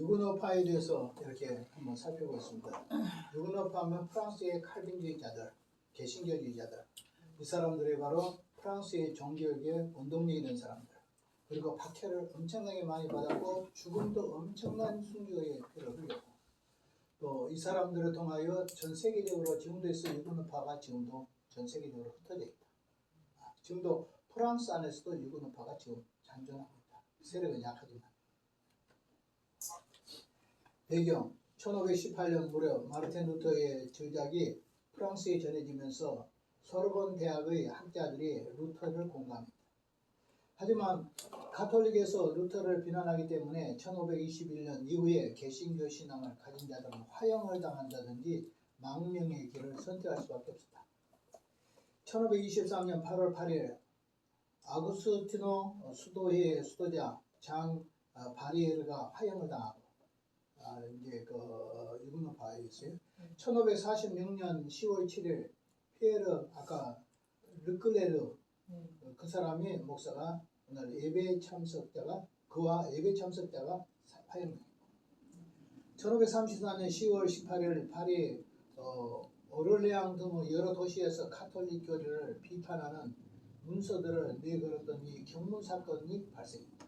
유그노파에 대해서 이렇게 한번 살펴보겠습니다. 유그노파는 프랑스의 칼빈주의자들, 개신교주의자들, 이 사람들이 바로 프랑스의 종교의 원동력이 된 사람들. 그리고 박해를 엄청나게 많이 받았고 죽음도 엄청난 순교의 피를 흘렸고, 또 이 사람들을 통하여 전 세계적으로 지금도 있어 유그노파가 지금도 전 세계적으로 흩어져 있다. 지금도 프랑스 안에서도 유그노파가 지금 잔존하고 있다. 세력은 약하지만. 배경 1518년 무렵 마르틴 루터의 저작이 프랑스에 전해지면서 소르본 대학의 학자들이 루터를 공감했다. 하지만 가톨릭에서 루터를 비난하기 때문에 1521년 이후에 개신교 신앙을 가진 자들은 화형을 당한다든지 망명의 길을 선택할 수밖에 없었다. 1523년 8월 8일 아구스티노 수도회의 수도자 장 바리에르가 화형을 당하고 이제 그 유그노파였어요. 1546년 10월 7일 피에르 아까 르클레르 그 사람이 목사가 오늘 예배 참석자가 그와 예배 참석자가 화형당했고, 1534년 10월 18일 파리 오를레앙 등 여러 도시에서 카톨릭 교리를 비판하는 문서들을 내걸었던 이 경문 사건이 발생했다.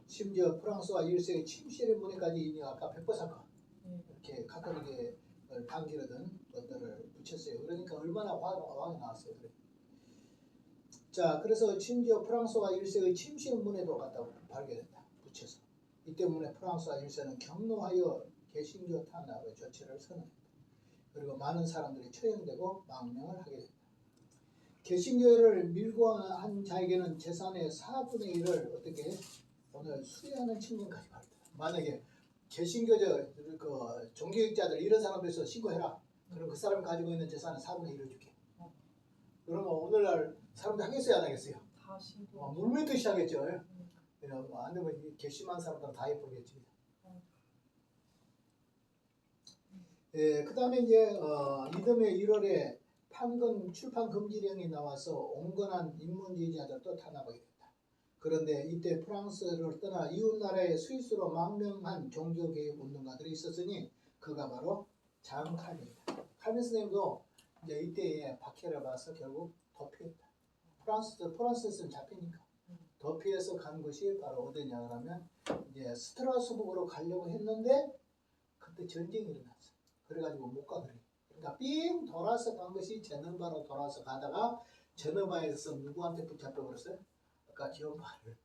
심지어 프랑스와 1세의 침실의 문에까지 이미 아까 백보 사건 이렇게 카톨릭에 반기르던 것들을 붙였어요. 그러니까 얼마나 화가 나왔어요. 그래. 자, 그래서 심지어 프랑스와 1세의 침실 문에도 갖다 발견했다. 붙여서. 이 때문에 프랑스와 1세는 경로하여 개신교 탄압의 조치를 선언했다. 그리고 많은 사람들이 처형되고 망명을 하게 됐다. 개신교를 밀고 한 자에게는 재산의 4분의 1을 어떻게 오늘 수리하는 측면까지 발다. 만약에 개신교적 그 종교학자들 이런 사람들에서 신고해라. 그럼 그 사람이 가지고 있는 재산의 4분의 1을 줄게. 그러면 오늘날 사람들 하겠어요, 안 하겠어요? 다 신고. 물밀듯이 하겠죠. 안 되면 괘씸한 사람들은 다 해보겠지. 예, 그 다음에 이제 이듬해 1월에 판권 출판 금지령이 나와서 온건한 인문주의자들도 탄압하게 됐다. 그런데 이때 프랑스를 떠나 이웃 나라의 스위스로 망명한 종교개혁 운동가들이 있었으니 그가 바로 장 칼빈이다. 칼빈 선생님도 이제 이때에 박해를 받아서 결국 도피했다. 프랑스에서는 잡히니까 도피해서 간 것이 바로 어디냐 그러면 이제 스트라스부르로 가려고 했는데 그때 전쟁이 일어났어. 그래가지고 못 가 그래. 그러니까 삥 돌아서 간 것이 제너바로 돌아서 가다가 제너바에서 누구한테 붙잡혀 버렸어요? 아까 기업파를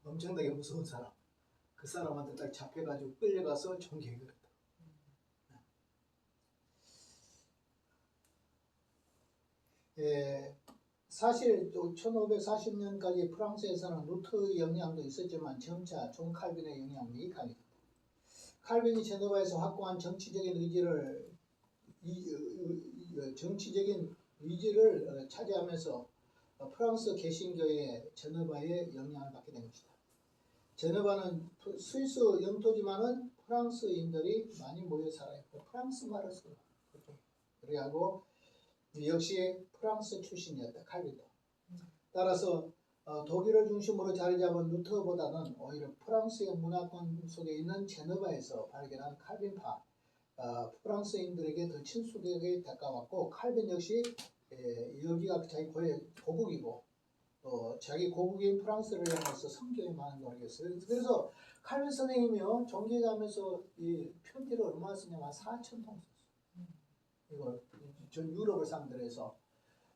엄청나게 무서운 사람. 그 사람한테 딱 잡혀가지고 끌려가서 종교개혁을 했다. 예, 사실 1540년까지 프랑스에서는 루터의 영향도 있었지만 점차 존 칼빈의 영향력이 강했다. 칼빈이 제노바에서 확고한 정치적인 의지를 차지하면서 프랑스 개신교의 제노바에 영향을 받게 된 것이다. 제노바는 스위스 영토지만은 프랑스인들이 많이 모여 살아있고 프랑스 말을 써. 그래하고 역시 프랑스 출신이었다. 칼빈도. 따라서 독일을 중심으로 자리 잡은 루터보다는 오히려 프랑스의 문화권 속에 있는 제너바에서 발견한 칼빈파 프랑스인들에게 더 친숙하게 다가왔고, 칼빈 역시 여기가 자기 고국이고 또 자기 고국인 프랑스를 향해서 성교에 많은 노력을 했어요. 그래서 칼빈 선생님이요 종교하면서 이 편지를 얼마나 쓰냐면 4,000통 썼어요. 이걸 전 유럽을 상대로 해서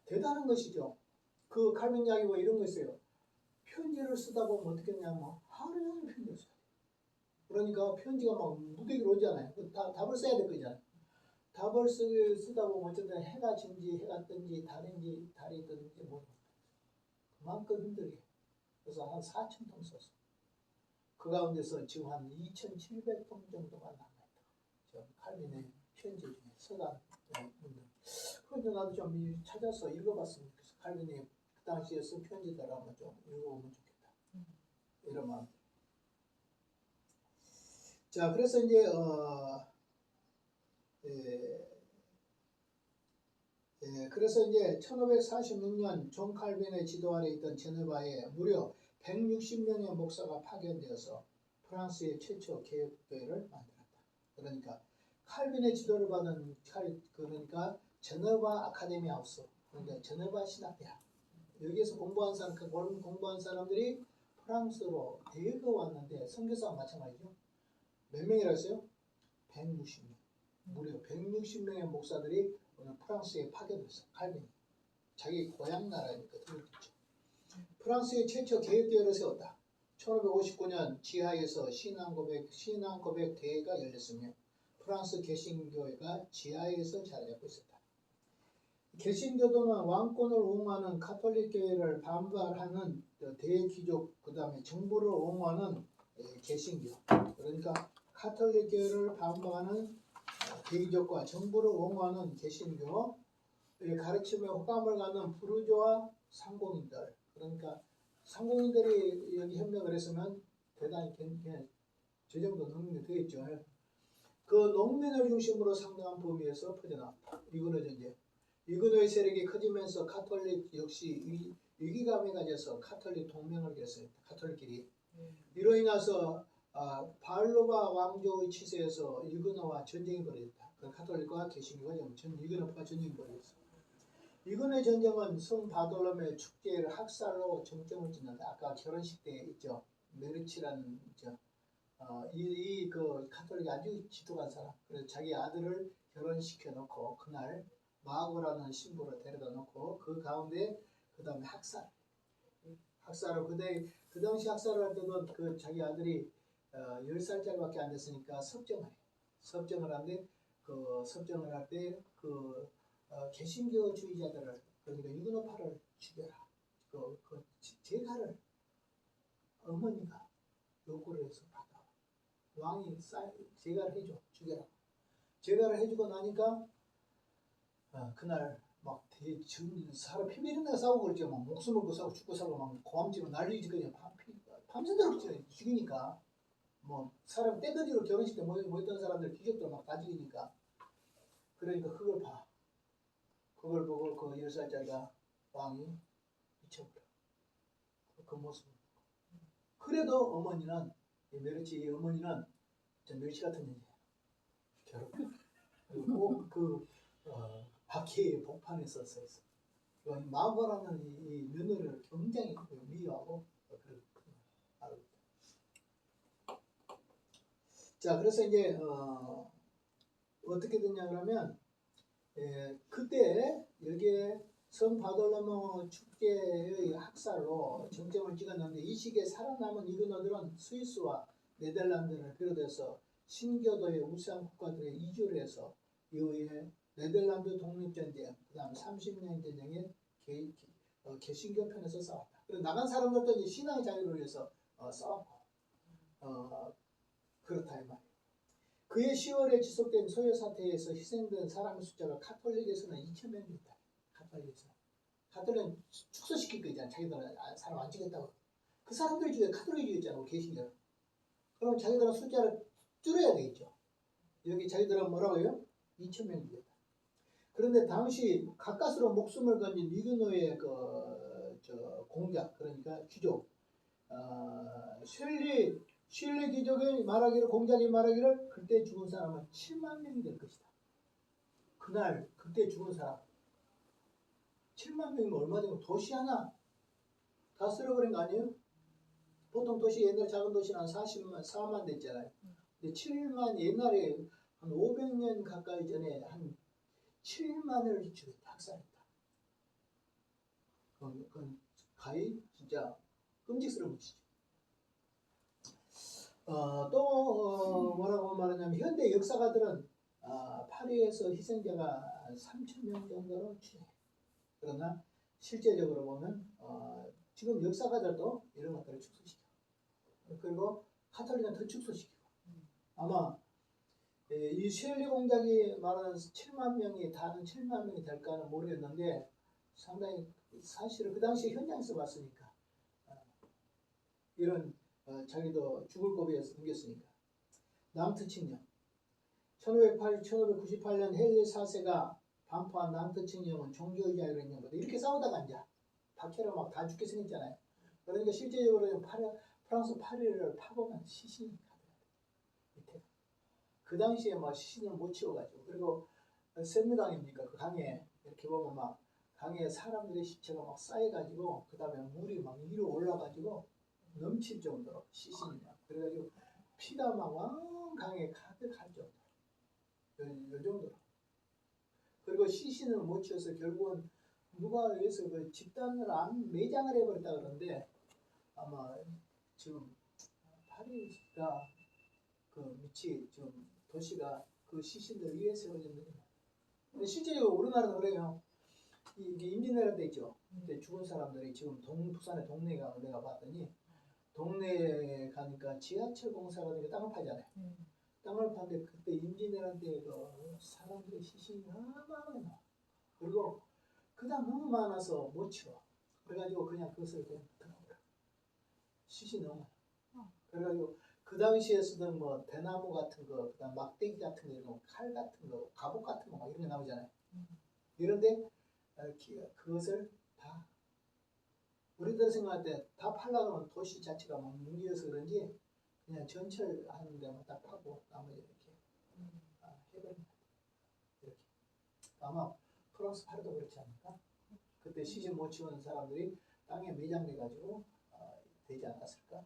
대단한 것이죠. 그 칼빈 이야기 뭐 이런 거 있어요. 편지를 쓰다 보면 어떻게 했냐면 하루 종일 편지를 써야 돼. 그러니까 편지가 막 무더기로 오잖아요. 답을 써야 될 거잖아요. 답을 쓰다 보면 어쨌든 해가 진지 해가 뜬지 달이 뜨는지 모르겠어요. 그만큼 힘들게. 그래서 한 4,000통 썼어. 그 가운데서 지금 한 2,700통 정도가 남아있다. 칼빈의 편지 중에 서간 분들. 그런데 나도 좀 찾아서 읽어봤으면 좋겠어. 칼빈이 그 당시에 쓴 편지들 한번 좀 읽어보면 좋겠다. 이런 마음. 자, 그래서 이제 그래서 이제 1546년 존 칼빈의 지도 아래 있던 제네바에 무려 160명의 목사가 파견되어서 프랑스의 최초 개혁교회를 만들었다. 그러니까 칼빈의 지도를 받은 그러니까 제네바 아카데미 하우스, 그러니까 제네바 신학대학, 여기에서 공부한 사람, 공부한 사람들이 프랑스로 대거 왔는데 선교사와 마찬가지죠. 몇 명이라 했어요? 160명. 무려 160명의 목사들이 오늘 프랑스에 파견됐어. 칼빈이. 자기 고향 나라니까 그렇겠죠. 프랑스의 최초 개혁교회를 세웠다. 1559년 지하에서 신앙고백 대회가 열렸으며 프랑스 개신교회가 지하에서 자리 잡고 있었다. 개신교도는 왕권을 옹호하는 가톨릭 교회를 반발하는 대귀족, 그 다음에 정부를 옹호하는 개신교, 그러니까 가톨릭 교회를 반발하는 대귀족과 정부를 옹호하는 개신교의 가르침에 호감을 갖는 부르주아 상공인들, 그러니까 상공인들이 여기 협력을 했으면 대단히 저 정도 능력이 되겠죠. 그 농민을 중심으로 상당한 범위에서 퍼져나왔다. 이거는 이제 이근호의 세력이 커지면서 가톨릭 역시 위기감에 가져서 가톨릭 동맹을 결성했다. 가톨릭끼리. 이로 인해서 바알로바 왕조의 치세에서 이근호와 전쟁이 벌어졌다. 그 가톨릭과 개신교가 이근호와 전쟁이 벌어졌어. 이근호의 전쟁은 성 바돌로메 축제를 학살로 정점을 찍는다. 아까 결혼식 때 있죠. 메르치라는 그 가톨릭이 아주 지독한 사람. 그래서 자기 아들을 결혼시켜 놓고 그날 마고라는 신부를 데려다 놓고 그 가운데 그 다음에 학살을 그 당시 학살을 할 때도 그 자기 아들이 10살짜리밖에 안 됐으니까 섭정을 하는데 그 섭정을 할 때 그 개신교주의자들을, 그러니까 유근호파를 죽여라. 그 제가를 어머니가 요구를 해서 받아. 왕이 제가를 해줘, 죽여라. 제가를 해주고 나니까 그날 막 사람 피 베리는 데 싸우고 그랬죠. 막 목숨을 걸고 싸우고 죽고 싸우고 막 고함지고 난리지. 그냥 밤새도록 죽이니까 뭐 사람 떼거지로 결혼식 때 모였던 사람들 귀족들 막 다 죽이니까. 그러니까 그걸 보고 그 10살짜리가 왕이 미쳐버려. 그 모습을. 그래도 어머니는 메르치 어머니는 멸치 같은 여자야. 괴롭혀. 그리고 박해의 복판에서 서 있어. 마고라는 이 며느리를 굉장히 미워하고 그렇게. 자, 그래서 이제 어떻게 됐냐 그러면 그때 여기에 성 바돌로메 축제의 학살로 정점을 찍었는데 이 시기에 살아남은 이근호들은 스위스와 네덜란드를 비롯해서 신교도의 우수한 국가들에 이주를 해서 이후에 네덜란드 독립전쟁, 그 다음 30년 전쟁에 개신교 편에서 싸웠다. 그리고 나간 사람들도 이제 신앙 자유를 위해서 싸웠고 그렇다 이 말이에요. 그해 10월에 지속된 소요 사태에서 희생된 사람의 숫자가 가톨릭에서는 2,000명이 있다. 가톨릭은 축소시킬 거 있잖아. 자기들은 사람 안 죽였다고. 그 사람들 중에 가톨릭이 있잖아. 개신교. 그럼 자기들은 숫자를 줄여야 되겠죠. 여기 자기들은 뭐라고 해요? 2,000명이 죽였다. 그런데 당시 가까스로 목숨을 건진 이근호의 공작, 그러니까 귀족, 슐리 귀족의 말하기를, 공작이 말하기를 그때 죽은 사람은 7만 명이 될 것이다. 그때 죽은 사람 7만 명이면 얼마 되고 도시 하나 다 쓸어버린 거 아니에요? 보통 도시 옛날 작은 도시는 한 4만 됐잖아요. 근데 7만, 옛날에 한 500년 가까이 전에 한 7만을 죽였다. 학살했다. 그건 가히 진짜 끔찍스러운 것이죠. 또 뭐라고 말하냐면 현대 역사가들은 파리에서 희생자가 3,000명 정도로 추정해. 그러나 실제적으로 보면 지금 역사가들도 이런 것들을 축소시켜. 그리고 가톨릭은 더 축소시키고. 아마 이 쉘리 공작이 말하는 7만 명이 다는 7만 명이 될까는 모르겠는데 상당히 사실은 그 당시에 현장에서 봤으니까 이런 자기도 죽을 고비에서 넘겼으니까. 낭트 칙령 1598년 헨리 4세가 반포한 낭트 칙령은 종교의 자유를 인정받아. 이렇게 싸우다가 앉아 박해로 막 다 죽게 생겼잖아요. 그러니까 실제적으로 프랑스 파리를 파보면 시신이 가더라고요. 밑에 그 당시에 막 시신을 못 치워가지고 그리고 샘리강입니까? 그 강에 이렇게 보면 막 강에 사람들의 시체가 막 쌓여가지고 그 다음에 물이 막 위로 올라가지고 넘칠 정도로 시신이 막 그래가지고 피가 막 강에 가득할 정도로 요 정도로 그리고 시신을 못 치워서 결국은 누가 해서 그 집단을 안 매장을 해버렸다 그러는데 아마 지금 파리가 그 밑이 지금 도시가 그 시신들 위에 세워졌는 거예요. 근데 실제로 우리나라도 그래요. 이게 임진왜란 때 있죠. 근데 죽은 사람들이 지금 부산의 동네가 내가 봤더니 동네에 가니까 지하철 공사가 되니까 땅을 파잖아요. 땅을 파는데 그때 임진왜란 때 그 사람들의 시신이 어마어마하게 나와. 그리고 그다음 너무 많아서 못 치워. 그래가지고 그냥 그것을 그냥 들어버려. 시신이 너무 많아. 그래가지고 그 당시에 쓰던 뭐 대나무 같은 거, 그다음 막대기 같은 거, 이런 칼 같은 거, 갑옷 같은 거 막 이런 게 나오잖아요. 이런데 그것을 다 우리들 생각할 때 다 팔려고 하면 도시 자체가 막 뭉개져서 그런지 그냥 전철하는 데만 딱 파고 나머지 이렇게 해버립니다. 이렇게 아마 프랑스 파리도 그렇지 않을까? 그때 시신 못 치우는 사람들이 땅에 매장돼가지고 되지 않았을까?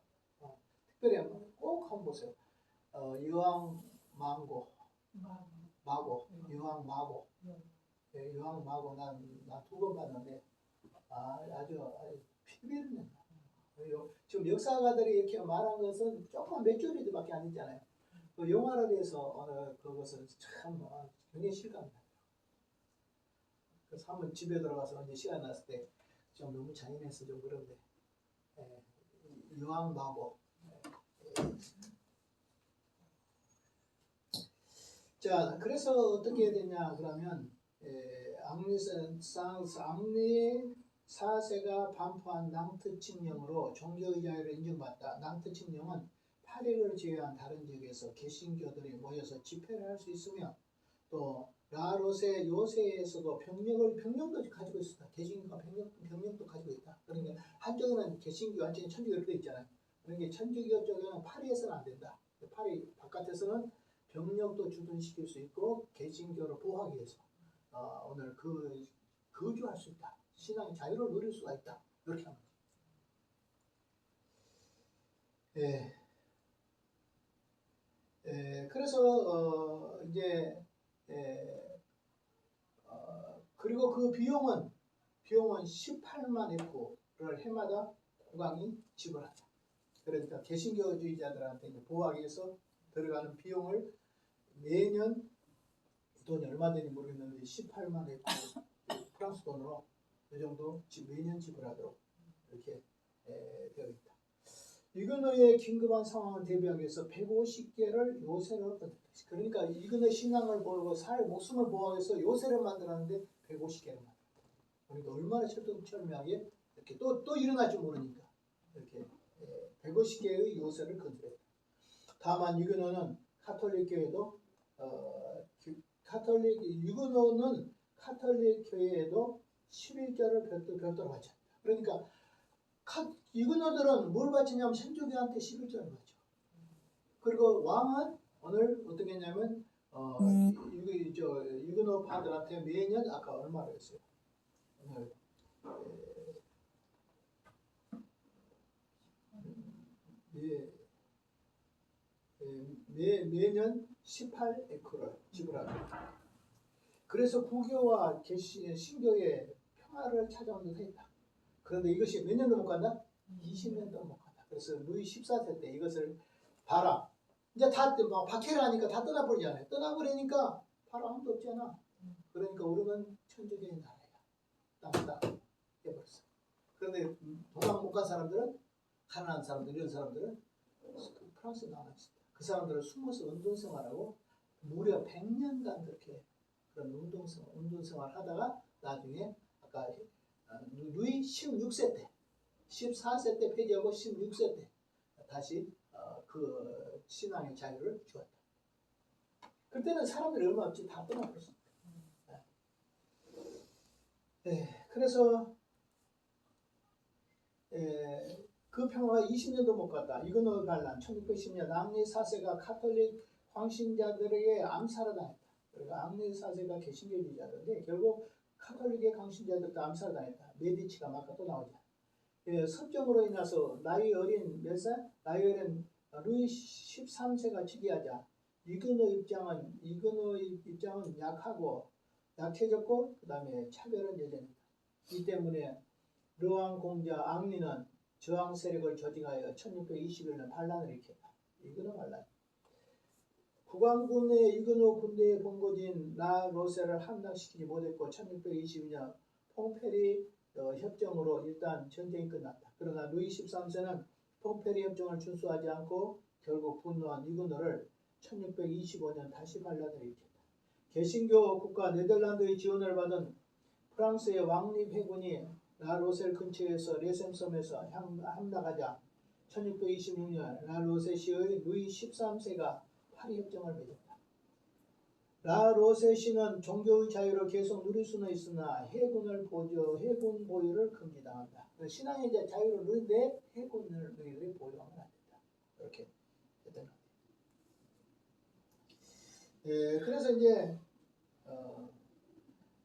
특별히 꼭 한번 보세요. 유황 마고, 유황 마고, 유황 마고 난 두 번 봤는데 아주 피비린내. 지금 역사가들이 이렇게 말한 것은 조금 몇 줄이밖에 안 있잖아요. 그 영화로 돼서 그것은 참 굉장히 실감나요. 그래서 한번 집에 들어가서 이제 시간 났을 때 좀 너무 잔인해서 좀 그런데 유황 마고. 자, 그래서 어떻게 되냐 그러면 앙리 4세가 반포한 낭트 칙령으로 종교의 자유를 인정받다. 낭트 칙령은 파리를 제외한 다른 지역에서 개신교들이 모여서 집회를 할 수 있으며 또 라로세 요새에서도 병력도 가지고 있었다. 개신교가 병력도 가지고 있다. 그러니까 한쪽에는 개신교, 한쪽에는 천주교 이렇게 있잖아요. 그러니까 천주교 쪽에는 파리에서는 안 된다. 파리 바깥에서는 병력도 주둔시킬 수 있고 개신교를 보호하기 위해서 오늘 거주할 수 있다. 신앙의 자유를 누릴 수가 있다. 이렇게 합니다. 그래서 이제 그리고 그 비용은 18만 에코를 해마다 국왕이 지불한다. 그러니까 개신교주의자들한테 이제 보호하기 위해서 들어가는 비용을 매년 돈이 얼마 되는지 모르겠는데 18만 에코 프랑스 돈으로 이 정도 매년 지불하도록 이렇게 되어 있다. 이그노의 긴급한 상황을 대비하기 위해서 150개를 요새를 얻었다. 그러니까 이그노의 신앙을 보고 목숨을 보호하기 위해서 요새를 만들었는데 150개를 만들었다. 그러니까 얼마나 철두철미하게 이렇게 또 일어날 줄 모르니까 이렇게 150개의 요새를 건설했다. 다만 이그노는 카톨릭 교회도 유그노는 카톨릭 교회에도 11조를 별도로 바쳐. 그러니까 유그노들은 뭘 바치냐면 천주교한테 11조를 바쳐. 그리고 왕은 오늘 어떻게 했냐면 유그노 파들한테 매년 아까 얼마로 했어요? 오늘 매년 18에크를 지불하고 그래서 구교와 신교의 평화를 찾아오는 듯 했다. 그런데 이것이 몇 년도 못 간다? 20년도 못 간다. 그래서 루이 14세 때 이것을 봐라. 이제 다 박해를 하니까 다 떠나버리잖아요. 떠나버리니까 바로 아무도 없잖아. 그러니까 우리는 천주교의 나라야. 땅다 해버렸어. 그런데 도망 못 간 사람들은 가난한 사람들 이런 사람들은 프랑스에 나와 있었다. 그 사람들은 숨어서 운동생활하고 무려 100년간 그렇게 그런 운동생활 하다가 나중에 아까 루이 16세 때 14세 때 폐지하고 16세 때 다시 그 신앙의 자유를 주었다. 그때는 사람들이 얼마 없지 다 떠나버렸습니다. 그래서 그 평화가 20년도 못 갔다. 이그노 반란 1610년 앙리 4세가 카톨릭 광신자들에게 암살을 당했다. 그러니까 앙리 4세가 개신교주의자인데 결국 카톨릭의 광신자들도 암살을 당했다. 메디치가 막 또 나오죠. 예, 섭정으로 인해서 나이 어린 몇 살? 나이 어린 루이 13세가 즉위하자 이그노의 입장은 약해졌고 그 다음에 차별은 여전했다. 이 때문에 르왕 공자 앙리는 저항 세력을 조직하여 1621년 반란을 일으켰다. 이그노 반란. 국왕군의 이그노 군대의 본거지인 라 로세를 함락시키지 못했고 1622년 퐁페리 협정으로 일단 전쟁이 끝났다. 그러나 루이 13세는 퐁페리 협정을 준수하지 않고 결국 분노한 이그노를 1625년 다시 반란을 일으켰다. 개신교 국가 네덜란드의 지원을 받은 프랑스의 왕립 해군이 라로셀 근처에서 레셈섬에서 함락하자 1626년 라로세시의 루이 13세가 파리 협정을 맺었다. 라로세시는 종교의 자유를 계속 누릴 수는 있으나 해군 보유를 금지당한다. 신앙의 자유를 누리는데 해군을 너희들이 보유하면 안 된다. 이렇게 했던 것 같아요. 그래서 이제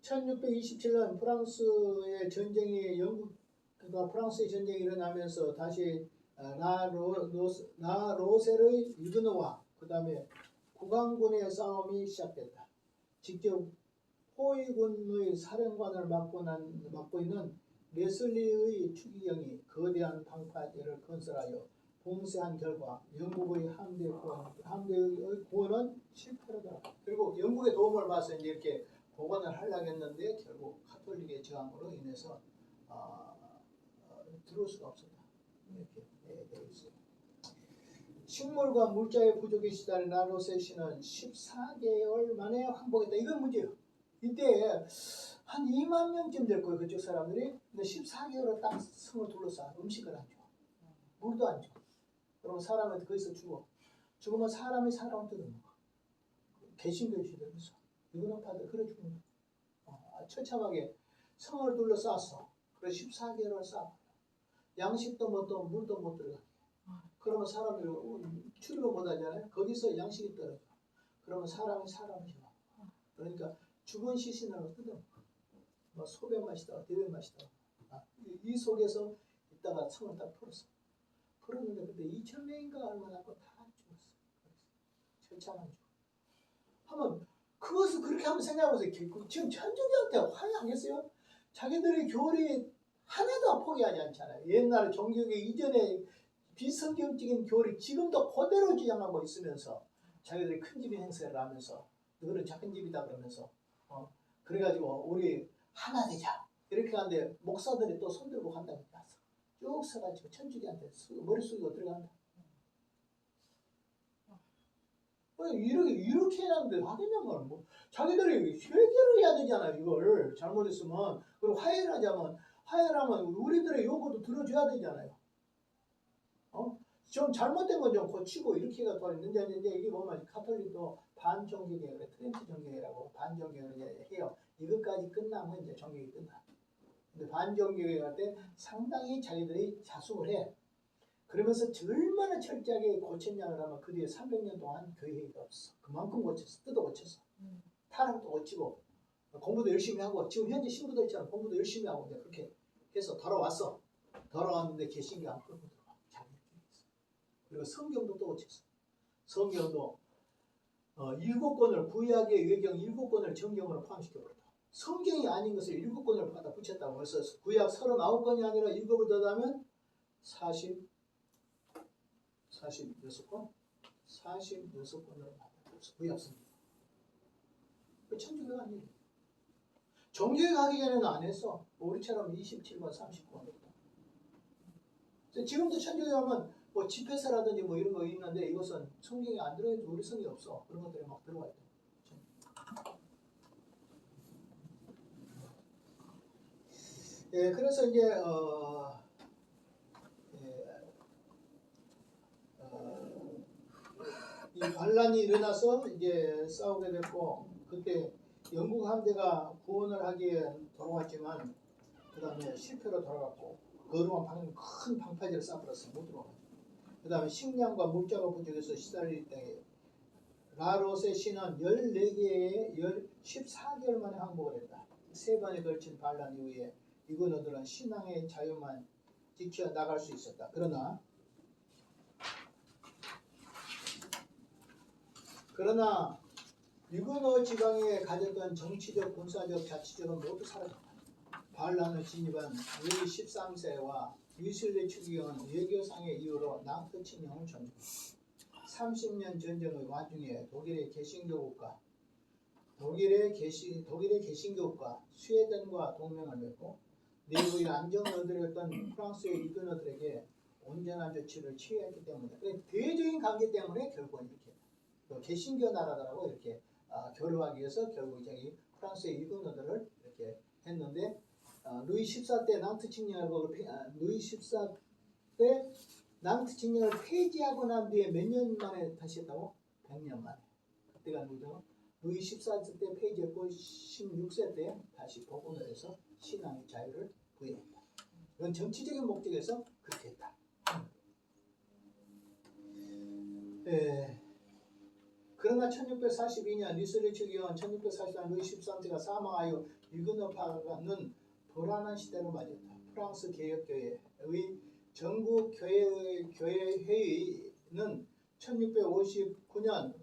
1627년 프랑스의 전쟁이 그러니까 프랑스의 전쟁이 일어나면서 다시 라로셀의 이그노와 그 다음에 국왕군의 싸움이 시작됐다. 직접 호위군의 사령관을 맡고 있는 레슬리의 추기경이 거대한 방파제를 건설하여 봉쇄한 결과 영국의 함대의 구원은 실패로 돌아갔다. 그리고 영국의 도움을 받아서 이제 이렇게 복원을 하려고 했는데 결국 카톨릭의 저항으로 인해서 들어올 수가 없었다. 이렇게 되어 있어요. 식물과 물자의 부족에 시달린 라로세시는 14개월 만에 항복했다. 이건 문제예요. 이때 한 2만 명쯤 될 거예요. 그쪽 사람들이. 근데 14개월을 딱 성을 둘러싸. 음식을 안 줘. 물도 안 줘. 그러면 사람한테 거기서 죽어. 죽으면 사람이 사람을 뜯어먹어. 개신교주의들면서 유교파들 그래 죽는 거야. 처참하게 성을 둘러쌌어. 그래서 14개월을 쌓아. 양식도 못하고 물도 못 들어가. 그러면 사람들이 출입을 못 하잖아요. 거기서 양식이 떨어져. 그러면 사람이 사람을 죽어. 그러니까 죽은 시신을 뜯어먹어. 뭐 소변 마시다가 대변 마시다가 이 속에서 있다가 성을 딱 풀었어. 풀었는데 그때 2,000명인가 얼마나 하고 다 죽었어. 처참한 죽어. 한번 그것을 그렇게 한번 생각해보세요. 지금 천주교한테 화해하겠어요? 자기들이 교리 하나도 포기하지 않잖아요. 옛날에 종교계 이전에 비성경적인 교리 지금도 그대로 주장하고 있으면서 자기들이 큰 집이 행세를 하면서 너희는 작은 집이다 그러면서 그래가지고 우리 하나 되자 이렇게 하는데 목사들이 또 손들고 간다고 했어. 쭉 서가지고 천주교한테 머리 숙이고 들어간다. 이렇게 해놨는데 하겠냐면 뭐 자기들이 회개를 해야 되잖아요. 이걸 잘못했으면. 그리고 화해를 하면 우리들의 요구도 들어줘야 되잖아요. 좀 잘못된 건 좀 고치고 이렇게가 돌았는데 이제 이게 보면 카톨릭도 반종교계 그래 트렌치 종교계라고 반종교를 해요. 이것까지 끝나면 이제 종교가 끝나. 근데 반종교계 할 때 상당히 자기들이 자숙을 해. 그러면서 얼마나 철저하게 고쳤냐고 하면 그 뒤에 300년 동안 교회가 없어. 그만큼 고쳤어. 뜯어 고쳤어. 타락도 고치고 공부도 열심히 하고 지금 현재 신부도 있잖아. 공부도 열심히 하고 이제 그렇게 해서 돌아왔어. 돌아왔는데 개신교 안 끌고 들어와. 자기들끼리 있어. 그리고 성경도 또 고쳤어. 성경도 7권을 구약의 외경 7권을 정경으로 포함시켜버렸다. 성경이 아닌 것을 7권을 갖다 붙였다고. 그래서 구약 39권이 아니라 7을 더하면 46권? 46권으로 만들었어. 구약 성경. 그 천주교가 아니에요. 종교에 가기 전에는 안 했어. 우리처럼 27권, 30권. 지금도 천주교 하면 뭐 집회사라든지 뭐 이런 거 있는데 이것은 성경에 안 들어있는 우리 성이 없어. 그런 것들이 막 들어와 있다. 그래서 이제 이 반란이 일어나서 이제 싸우게 됐고 그때 영국 함대가 구원을 하기에 돌아왔지만 그 다음에 실패로 돌아갔고 거룩한 큰 방파제를 쌓아버렸어. 못 들어가. 그 다음에 식량과 물자가 부족해서 시달릴 때 라로스의 신은 14개의 14개월 만에 항복을 했다. 세 번에 걸친 반란 이후에 유고노들은 신앙의 자유만 지켜나갈 수 있었다. 그러나 유고노 지방에 가졌던 정치적, 군사적, 자치적은 모두 사라졌다. 반란을 진입한 루이 13세와 유실리 추기경은 외교상의 이유로 낭트 칙령을 전제했다. 30년 전쟁의 와중에 독일의 개신교국가 스웨덴과 동맹을 맺고 내부의 안정을 얻으려던 프랑스의 유교노들에게 온전한 조치를 취했기 때문에 대외적인 관계 때문에 결국은 이렇게 개신교 나라들하고 이렇게 교류하기 위해서 결국 저기 프랑스의 유교노들을 이렇게 했는데 루이 14 때 낭트 칙령을 폐지하고 난 뒤에 몇 년 만에 다시 했다고? 100년 만에. 그때가 누구죠? 루이 14세 때 폐지했고 16세 때 다시 복원을 해서 신앙의 자유를 부여했다. 이건 정치적인 목적에서 그렇게 했다. 그러나 1642년 리스리 추기원 1644년 루이 13세가 사망하여 유교노파는 불안한 시대를 맞이했다. 프랑스 개혁교회의 전국 교회회의는 1659년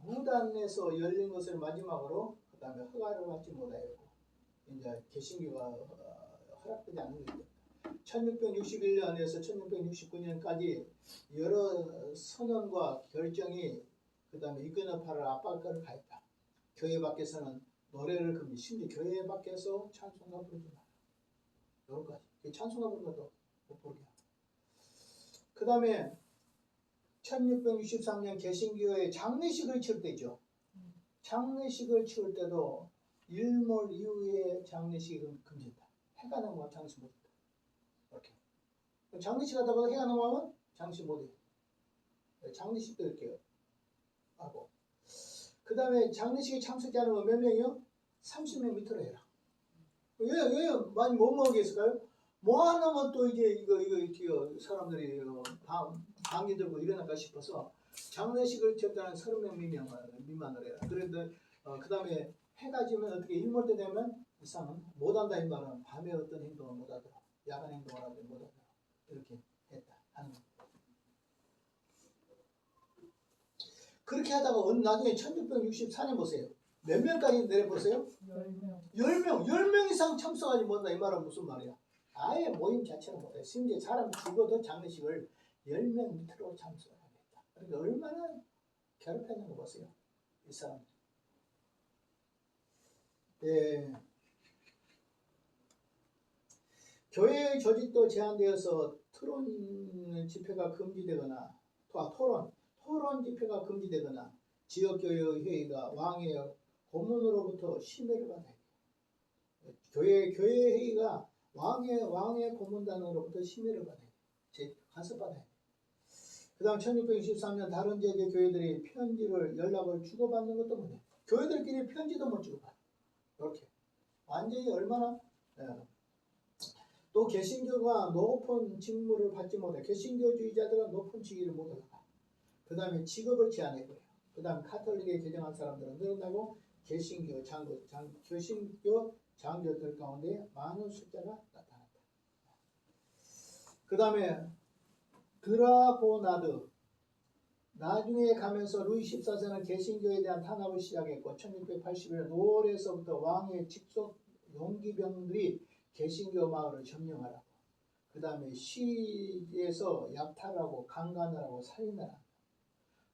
무단에서 열린 것을 마지막으로 그 다음에 허가를 받지 못하였고 이제 개신교가 허락되지 않는 것이다. 1661년에서 1669년까지 여러 선언과 결정이 그 다음에 유교노파를 압박을 가했다. 교회 밖에서는 노래를 금지, 심지어 교회 밖에서 찬송가 부르지 마라. 여기까지. 찬송가 부르는 것도 못 부르게 하고. 그 다음에 1663년 개신교의 장례식을 치를 때죠. 장례식을 치를 때도 일몰 이후에 장례식은 금지했다. 해가 넘어가 장례식 못했다. 이렇게. 장례식 하다가 해가 넘어가면 장례식 못해. 장례식도 이렇게 하고. 그 다음에 장례식에 참석지 않으면 몇 명이요? 30명 밑으로 해라. 왜 많이 못 먹겠을까요? 뭐 하나면 또 이거 사람들이 방귀 들고 일어날까 싶어서 장례식을 쳤다는 30명 미만으로 해라. 그런데 그 다음에 해가 지면 어떻게 일몰 때 되면 이상은 못한다 이 말은 밤에 어떤 행동을 못하더라. 야간 행동을 하지 못하더라. 이렇게 했다 하는 거. 그렇게 하다가 나중에 1664년 보세요. 몇 명까지 내려보세요? 10명 이상 참석하지 못한다 이 말은 무슨 말이야? 아예 모임 자체를 못해. 심지어 사람 죽어도 장례식을 10명 밑으로 참석하겠다. 그러니까 얼마나 괴롭혔는 거 보세요. 이 사람. 예. 교회의 조직도 제한되어서 토론 집회가 금지되거나 토론 집회가 금지되거나 지역교회 회의가 왕의 고문으로부터 심의를 받아야 돼요. 교회 회의가 왕의 고문단으로부터 심의를 받아야 돼요. 간섭받아야 돼요. 그 다음 1663년 다른 지역의 교회들이 연락을 주고받는 것도 못해요. 교회들끼리 편지도 못 주고받아요. 이렇게. 완전히 얼마나 또 개신교가 높은 직무를 받지 못해. 개신교주의자들은 높은 직위를 못 올라가. 그 다음에 직업을 제한해버려요. 그 다음 카톨릭에 개정한 사람들은 늘어나고 개신교 장교들 가운데 많은 숫자가 나타났다. 그 다음에 드라고나드 나중에 가면서 루이 14세는 개신교에 대한 탄압을 시작했고 1681년 5월에서부터 왕의 직속 용기병들이 개신교 마을을 점령하라고 그 다음에 시에서 약탈하고 강간을 하고 살인을 한다.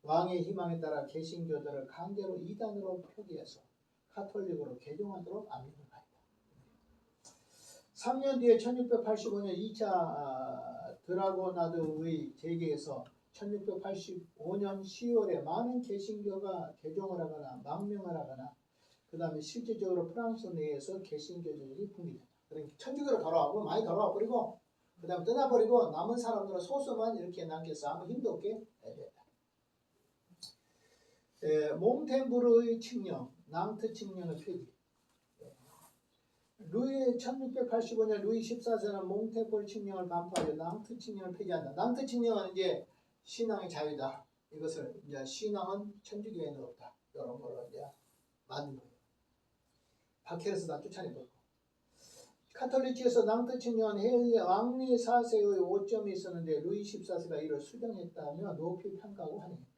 왕의 희망에 따라 개신교들을 강제로 이단으로 표기해서 카톨릭으로 개종하도록 압력을 가했다. 3년 뒤에 1685년 2차 드라고나드의 재개에서 1685년 10월에 많은 개신교가 개종을 하거나 망명을 하거나 그 다음에 실질적으로 프랑스 내에서 개신교들이 붕괴된다. 그러니까 천주교로 돌아오고 많이 돌아와 버리고 그 다음 떠나버리고 남은 사람들은 소수만 이렇게 남겨서 아무 힘도 없게 됐다. 몽테부르의 칙령, 낭트 칙령의 폐기. 1685년 루이 14세는 몽테부르 칙령을 반포하여 낭트 칙령을 폐기한다. 낭트 칙령은 이제 신앙의 자유다. 이것을 이제 신앙은 천주교에는 없다. 이런 걸로 이제 만든 거예요. 박해에서 다 쫓아내버리고. 카톨릭에서 낭트 측량은 헬레 왕리 4세의 오점이 있었는데 루이 14세가 이를 수정했다며 높이 평가하고 환영했다.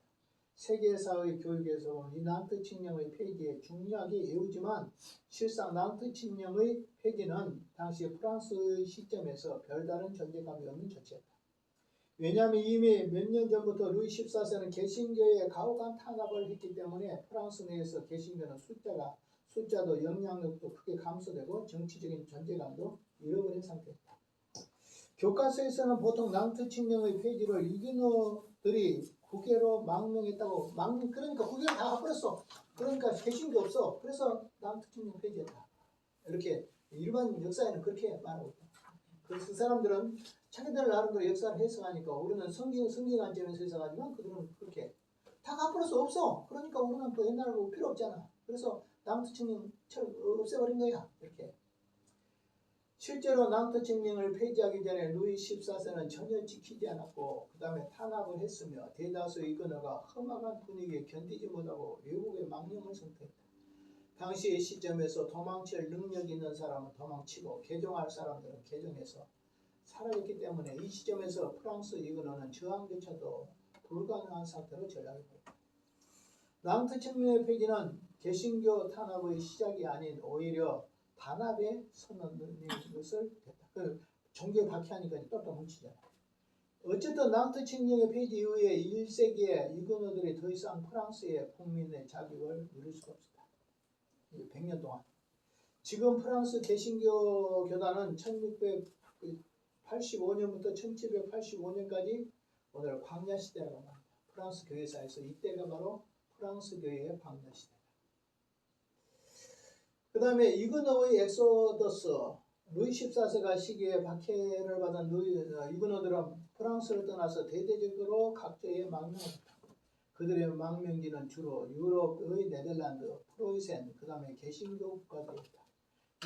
세계사의 교육에서 이 낭트 측량의 폐기에 중요하게 애우지만 실상 낭트 측량의 폐기는 당시 프랑스의 시점에서 별다른 존재감이 없는 조치였다. 왜냐하면 이미 몇 년 전부터 루이 14세는 개신교에 가혹한 탄압을 했기 때문에 프랑스 내에서 개신교는 숫자도 영향력도 크게 감소되고 정치적인 존재감도 잃어버린 상태였다. 교과서에서는 보통 낭트 측량의 폐지를 이그노들이 국외로 망명했다고 그러니까 국외로 다 가버렸어. 그러니까 개신교 없어. 그래서 낭트 측량 폐지했다. 이렇게 일반 역사에는 그렇게 말하고 있다. 그래서 그 사람들은 자기들 나름대로 역사를 해석하니까 우리는 성경 관점에서 해석하지만 그들은 그렇게 다 가버려서 없어. 그러니까 우리는 또 옛날로 필요 없잖아. 그래서 낭트 측량 없애버린 거야. 이렇게. 실제로 낭트 측량을 폐지하기 전에 루이 14세는 전혀 지키지 않았고 그 다음에 탄압을 했으며 대다수 이그너가 험악한 분위기에 견디지 못하고 외국의 망령을 선택했다. 당시의 시점에서 도망칠 능력이 있는 사람은 도망치고 개종할 사람들은 개종해서 사라졌기 때문에 이 시점에서 프랑스 이그너는 저항조차도 불가능한 상태로 전락해버렸다. 낭트 측량의 폐기는 개신교 탄압의 시작이 아닌 오히려 단합의 선언인 것을 됐다. 그 종교에 박해하니까 또또 뭉치잖아. 어쨌든 낭트 측량의 폐지 이후에 1세기에 이그너들이 더 이상 프랑스의 국민의 자격을 누릴 수가 없었다. 100년 동안. 지금 프랑스 개신교 교단은 1685년부터 1785년까지 오늘 광야 시대라고 합니다. 프랑스 교회사에서 이때가 바로 프랑스 교회의 광야 시대. 그 다음에 이그노의 엑소더스, 루이 14세가 시기에 박해를 받은 이그노들은 프랑스를 떠나서 대대적으로 각지에 망명했다. 그들의 망명지는 주로 유럽의 네덜란드, 프로이센, 그 다음에 개신교 국가들이었다.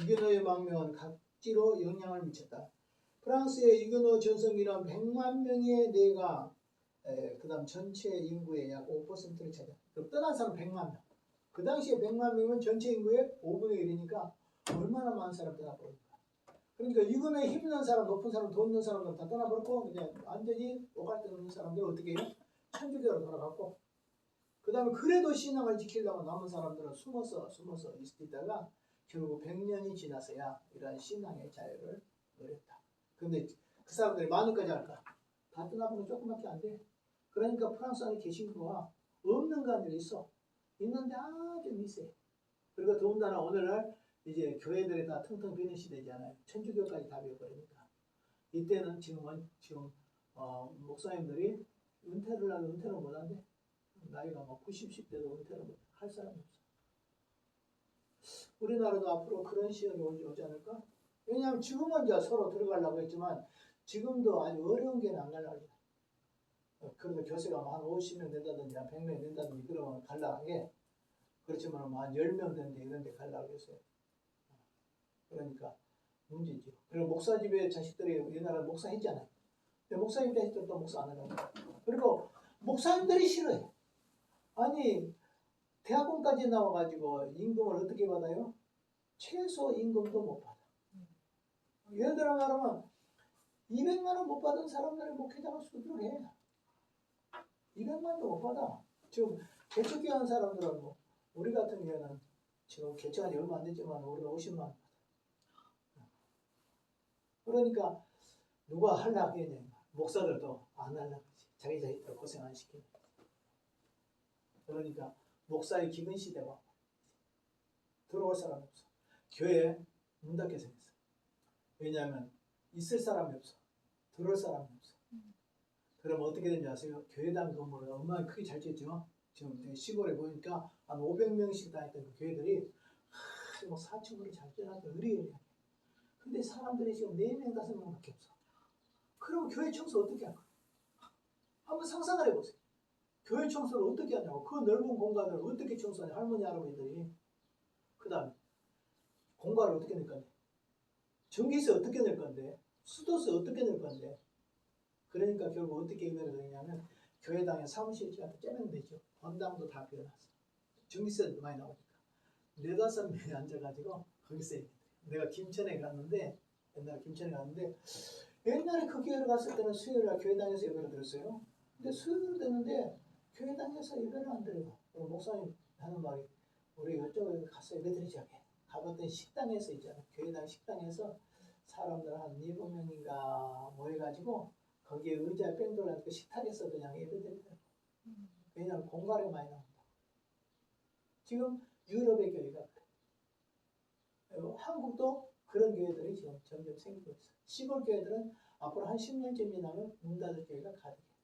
이그노의 망명은 각지로 영향을 미쳤다. 프랑스의 이그노 전성기는 100만 명의 내가 그 다음 전체 인구의 약 5%를 차지한다. 그럼 떠난 사람 100만 명. 그 당시에 100만 명이면 전체 인구의 5분의 1이니까 얼마나 많은 사람 떠나버릴까. 그러니까 이거는 힘 있는 사람, 높은 사람, 돈 있는 사람들 다 떠나버렸고 그냥 완전히 오갈 데 없는 사람들 어떻게 해요? 천주교로 돌아갔고 그 다음에 그래도 신앙을 지키려고 남은 사람들은 숨어서 있다가 결국 100년이 지나서야 이러한 신앙의 자유를 누렸다. 근데 그 사람들이 많은까지 할까? 다 떠나보면 조금밖에 안 돼. 그러니까 프랑스 안에 개신교가 없는 게 아니라 있어. 있는데 아주 미세. 그리고 더군다나 오늘날 이제 교회들이 다 텅텅 비는 시대잖아요. 천주교까지 다 비어버리니까. 이때는 지금 목사님들이 은퇴를 하고 은퇴를 못한대. 나이가 막 90, 10대도 은퇴를 할 사람이 없어. 우리나라도 앞으로 그런 시절이 오지 않을까? 왜냐하면 지금은 이제 서로 들어가려고 했지만 지금도 아주 어려운 게는 안 가려고 해. 그래도 교세가 한 50명 된다든지 한 100명 된다든지 그러면 가려고 해. 그렇지만 한 10명 된데 이런 데 가려고 했어요. 그러니까 문제죠. 그리고 목사 집에 자식들이 옛날에 목사 했잖아요. 근데 목사님 자식들도 목사 안 하는 거예요. 그리고 목사님들이 싫어해. 아니 대학원까지 나와가지고 임금을 어떻게 받아요? 최소 임금도 못 받아. 예를 들어 말하면 200만 원 못 받은 사람들이 목회자가 수두룩해. 200만도 못 받아. 지금 개척기 한 사람들은 뭐 우리 같은 경우는 지금 개척한 지 얼마 안 됐지만 우리가 50만 원 받아. 그러니까 누가 하려고 하겠냐. 목사들도 안 하려고 하지. 자기 자식들 고생 안 시키는. 그러니까 목사의 기근 시대가 들어올 사람이 없어. 교회 문 닫게 생겼어. 왜냐하면 있을 사람이 없어. 들어올 사람이 없어. 그러면 어떻게 되는지 아세요? 교회당 건물을 얼마나 크게 잘 지었죠? 지금 시골에 보니까 한 500명씩 다녔던 그 교회들이 뭐 4층으로 잘 지어놨던 의리의리하게. 근데 사람들이 지금 4명, 5명밖에 없어. 그럼 교회 청소 어떻게 할까? 한번 상상을 해보세요. 교회 청소를 어떻게 하냐고. 그 넓은 공간을 어떻게 청소하냐. 할머니, 할아버지들이. 그 다음에 공간을 어떻게 낼 건데. 전기세 어떻게 낼 건데. 수도세 어떻게 낼 건데. 그러니까 결국 어떻게 해결이 되냐면 교회당에 사무실 같은 째면 되죠. 건당도 다 비워놨어. 전기세도 많이 나오니까. 4-5명이 앉아가지고 거기서 내가 김천에 갔는데 옛날에 김천에 갔는데 옛날에 그 교회를 갔을 때는 수요일날 교회당에서 예배를 드렸어요. 근데 수요일을 드는데 교회당에서 예배를 안 드려요. 목사님 하는 말이 우리 이쪽에 가서 예배 드리자게. 가봤더니 식당에서 있잖아요. 교회당 식당에서 사람들 한 7명인가 모여가지고 거기에 의자에 뺑 돌려놓고 식탁에서 그냥 예배 드리더라고요. 왜냐하면 공갈이 많이 나온다. 지금 유럽의 교회가 그래요. 한국도 그런 교회들이 지금 점점 생기고 있어요. 시골 교회들은 앞으로 한 10년쯤 지나면 문 닫을 교회가 가득해요.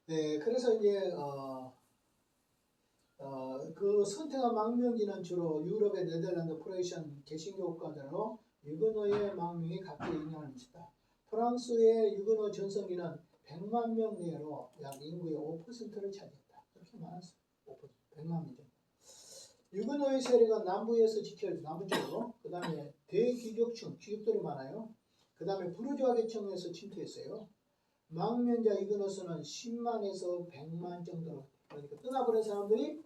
네, 그래서 이제 그 선택한 망명지는 주로 유럽의 네덜란드, 프로이션 개신교 국가들로 유그노의 망명이 각기 영향을 미쳤다. 프랑스의 유그노 전성기는 100만 명 내로 약 인구의 5%를 차지했다. 그렇게 많았어요. 5%, 100만 명 정도. 유그노의 세력은 남부에서 지켜져 남부쪽으로, 그 다음에 대귀족층, 귀족들이 많아요. 그 다음에 부르주아 계층에서 침투했어요. 망명자 유그노스는 10만에서 100만 정도로, 그러니까 떠나버린 사람들이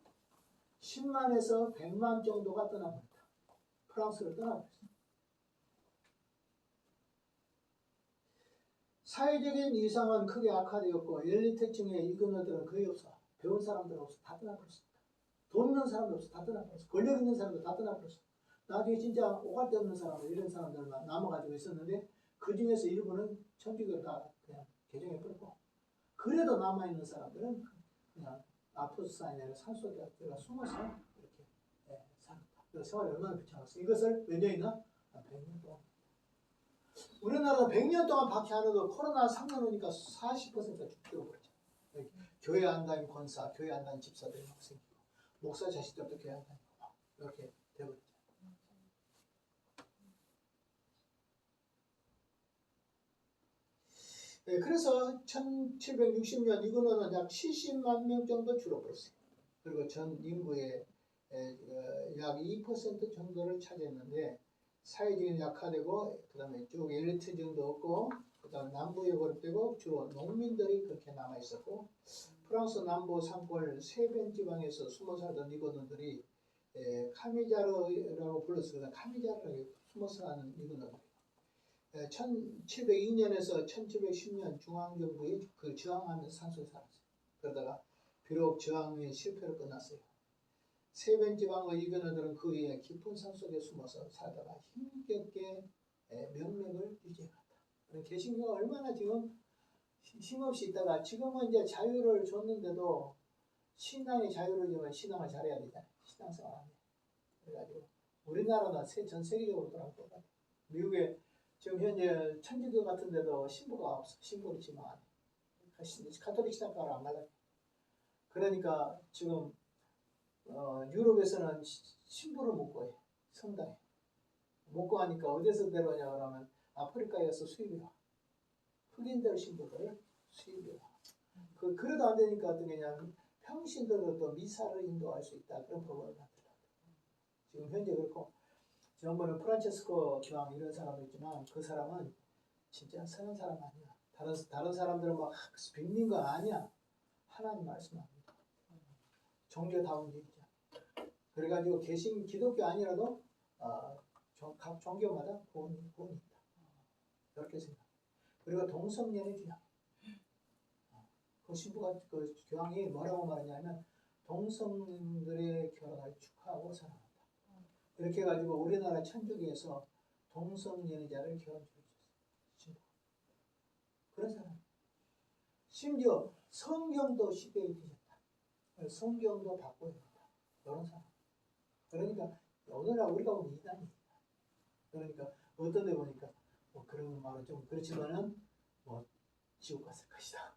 10만에서 100만 정도가 떠나버렸다. 프랑스를 떠나버렸어. 사회적인 위상은 크게 악화되었고 엘리트층의 유그노들은 거의 없어. 배운 사람들 없어. 다 떠나버렸어. 돈 있는 사람도 없어. 다 떠나버렸어. 권력 있는 사람도 다 떠나버렸어. 나중에 진짜 오갈 데 없는 사람들, 이런 사람들만 남아가지고 있었는데 그 중에서 일부는 천주교를 다 그냥 개종해버렸고, 그래도 남아있는 사람들은 그냥 아포스사인이나 산속에 들어가 숨어서 이렇게 살았다. 그 생활이 얼마나 비참했어. 이것을 몇 년이나? 100년 동안. 우리나라는 100년 동안 박해 안 해도 코로나 3년 오니까 40%가 죽어버렸죠. 교회 안 다닌 권사, 교회 안 다닌 집사들이 막 생기고, 목사 자식들도 교회 안 다니고 막 이렇게 돼버렸죠. 네, 그래서 1760년 이거는 약 70만 명 정도 줄어들었어요. 그리고 전 인구의 약 2% 정도를 차지했는데, 사회적인 약화되고, 그 다음에 쭉 엘리트 정도 없고, 그 다음에 남부에 고립되고, 주로 농민들이 그렇게 남아있었고, 프랑스 남부 산골 세벤 지방에서 숨어 살던 이거들이 카미자르라고 불렀어요. 카미자르라고 숨어서 하는 이거들. 1702년에서 1710년 중앙정부에 그 저항하면서 산소에 살았어요. 그러다가 비록 저항의 실패로 끝났어요. 세변 지방의 이변호들은 그 위에 깊은 산속에 숨어서 살다가 힘겹게 명맥을 유지해갔다. 개신교가 얼마나 지금 힘없이 있다가 지금은 이제 자유를 줬는데도 신앙의 자유를 주면 신앙을 잘해야 되잖아요. 신앙생활 안 해. 그래가지고 우리나라나 전 세계적으로 돌아갈 것 같아요. 미국에 지금 현재 천주교 같은 데도 신부가 없어. 신부를 지금 안 해. 카톨릭 신학과를 안 갈라. 그러니까 지금 유럽에서는 신부를 못 구해. 성당에. 못 구하니까 어디서 데려오냐 그러면 아프리카에서 수입이 와. 흑인들 신부들을 수입이 와. 그래도 안 되니까 어떻게 하냐면 평신도로 또 미사를 인도할 수 있다. 그런 법을 만들었다. 지금 현재 그렇고, 지난번에 프란체스코 교황 이런 사람도 있지만 그 사람은 진짜 선한 사람 아니야. 다른 사람들은 막 빅민가 아니야. 하나님 말씀합니다. 종교다운 게 있죠. 그래가지고 기독교 아니라도 각 종교마다 구원이 있다. 이렇게 생각. 그리고 동성연애 중요해. 그 신부가 그 교황이 뭐라고 말하냐면 동성들의 결혼을 축하하고 사랑한다. 이렇게 해가지고 우리나라 천주교에서 동성연애자를 결혼시켰어요. 신부. 그런 사람. 심지어 성경도 쉽게 읽히셨다. 성경도 바꿔야 된다. 이런 사람. 그러니까 오늘날 우리가 보면 이단이다. 그러니까 어떤 데 보니까 뭐 그런 말은 좀 그렇지만은 뭐 지옥 갔을 것이다.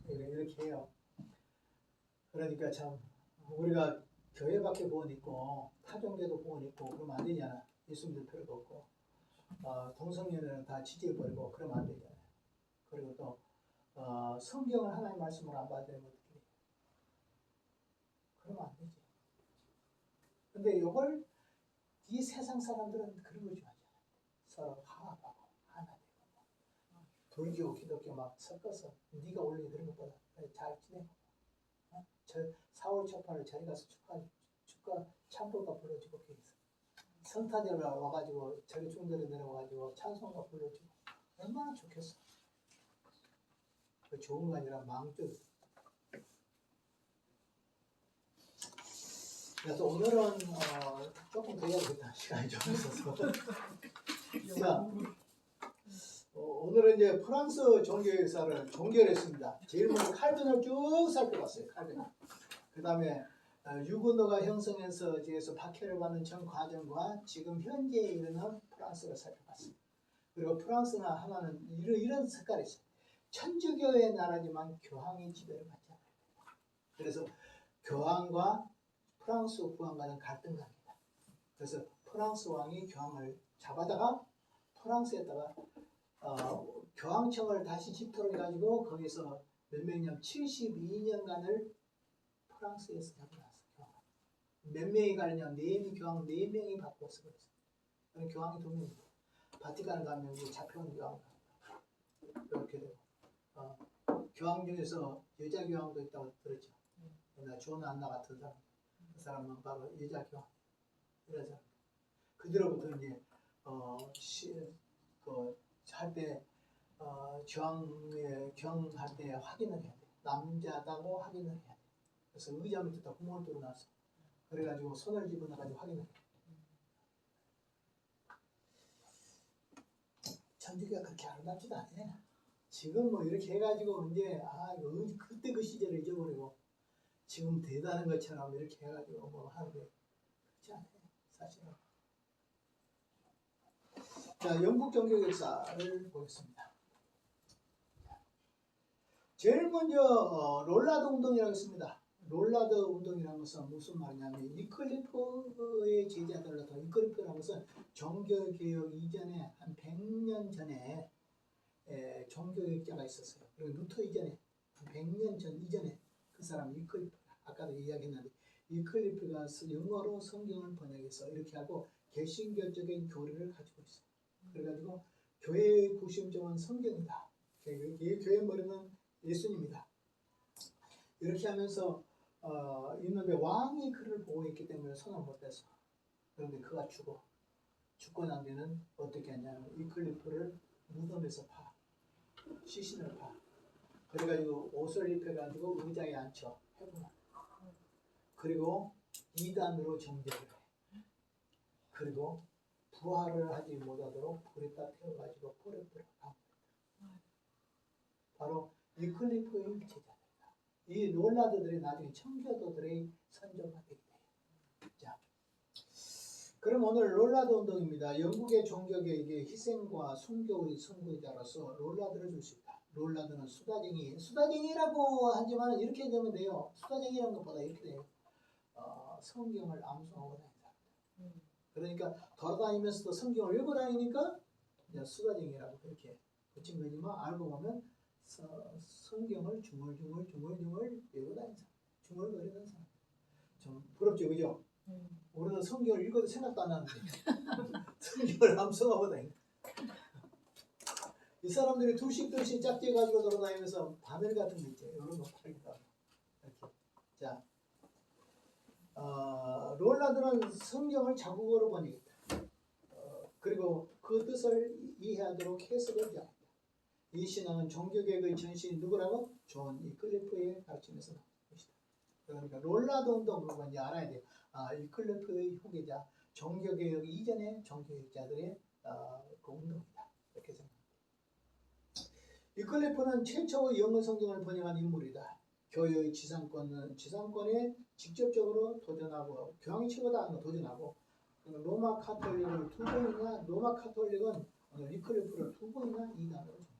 이렇게 해요. 그러니까 참 우리가 교회밖에 구원 있고 타종교도 구원 있고 그러면 안 되잖아. 예수 믿을 필요도 없고 동성연애는 다 지지해버리고 그러면 안 되잖아요. 그리고 또 성경을 하나님 말씀으로 안 받으면 어떻게 해요? 그러면 안 되지. 근데 요걸 이 세상 사람들은 그런 걸 좋아하잖아. 서로 화합하고 하나 되고 불교, 기독교 막 섞어서 네가 원래 그런 것보다 잘 지내고 저 4월 초파를 저리 가서 축가 창법가 불러주고 그랬어. 성탄절 와가지고 저리 중들에 내려와가지고 찬송가 불러주고 얼마나 좋겠어. 그 좋은 거 아니라 망조. 그래서 오늘은 조금 더 해야겠다. 시간이 좀 있어서. 자, 오늘은 이제 프랑스 종교 역사를 종결했습니다. 제일 먼저 칼빈을 쭉 살펴봤어요. 칼빈. 그 다음에 유구노가 형성해서 뒤에서 박해를 받는 전 과정과 지금 현재에 이르는 프랑스를 살펴봤습니다. 그리고 프랑스는 하나는 이런 색깔이 있어요. 천주교의 나라지만 교황의 지배를 받지 않아요. 그래서 교황과 프랑스 국왕과는 갈등갑니다. 그래서 프랑스 왕이 교황을 잡아다가 프랑스에다가 교황청을 다시 집토를 가지고 거기서 몇 명이냐면 72년간을 프랑스에서 잡아놨어. 몇 명이 가느냐? 교황 4명이 바뀌었어. 그래서 교황이 2명이고 바티칸을 가면 잡혀온 교황 이렇게 되고 교황 중에서 여자 교황도 있다고 들었죠. 존 안나 같은 사람. 그 사람은 바로 여자 교황. 이런 사람. 그들로부터 이제 할 때 경할 때 확인을 해야 돼. 남자다고 확인을 해야 돼. 그래서 의자 밑에다 구멍을 뚫어놨어. 그래가지고 손을 집어넣어가지고 확인을 해. 천주교가 그렇게 아름답지도 않아. 지금 뭐 이렇게 해가지고 이제 그때 그 시절을 잊어버리고 지금 대단한 것처럼 이렇게 해가지고 뭐 하는데 그렇지 않아요. 사실은. 자, 영국 종교 역사를 보겠습니다. 제일 먼저 롤라드 운동이라고 했습니다. 롤라드 운동이라는 것은 무슨 말이냐면 위클리프의 제자들로부터 위클리프라는 것은 종교개혁 이전에 한 100년 전에 종교개혁자가 있었어요. 그리고 루터 이전에 한 100년 전 이전에 그 사람 위클리프 아까도 이야기했는데 위클리프가 영어로 성경을 번역해서 이렇게 하고 개신교적인 교리를 가지고 있어요. 그래가지고 교회의 구심점은 성경이다. 이 교회의 머리는 예수님이다. 이렇게 하면서 있는데 왕이 그를 보고 있기 때문에 손을 못 댔어. 그런데 그가 죽고 난 뒤는 어떻게 하냐면 위클리프를 무덤에서 파. 시신을 파. 그래가지고 옷을 입혀가지고 의자에 앉혀. 해보나. 그리고 이단으로 정죄를 해. 그리고 부활을 하지 못하도록 불에다 태워가지고 불에 들어가. 바로 위클리프의 제자들이다. 이 롤라드들이 나중에 청교도들의 선조가 되게 돼요. 자, 그럼 오늘 롤라드 운동입니다. 영국의 종교개혁의 희생과 순교의 선구자로서 롤라드를 줄 수 있다. 롤라드는 수다쟁이라고 하지만 이렇게 되면 돼요. 수다쟁이라는 것보다 이렇게 돼요. 성경을 암송하고 다닌다. 그러니까 돌아다니면서도 성경을 읽고 다니니까 수다쟁이라고 그렇게 붙인 거지만 알고 보면 성경을 중얼중얼 외우고 다니는 사람, 중얼거리는 사람. 좀 부럽죠, 그죠? 우리는 성경을 읽어도 생각도 안 하는데 성경을 암송하고 다니는. 이 사람들이 둘씩 짝지어 가지고 돌아다니면서 바늘 같은 거 있죠. 이런 거 팔기도 하고. 이렇게. 자, 롤라드는 성경을 자국어로 번역했다. 그리고 그 뜻을 이해하도록 해석을 잘했다. 이 신앙은 종교개혁의 전신 누구라고? 존 위클리프의 가르침에서 나온 것이다. 그러니까 롤라드 운동을 먼저 알아야 돼요. 위클리프의 후계자, 종교개혁 이전의 종교개혁자들의 그 운동이다. 이렇게 생각합니다. 위클리프는 최초의 영어 성경을 번역한 인물이다. 교회의 지상권에 직접적으로 도전하고 교황이 최고다 하는 거 도전하고 로마 카톨릭을 2번이나 로마 카톨릭은 위클리프를 2번이나 이단으로 정했다.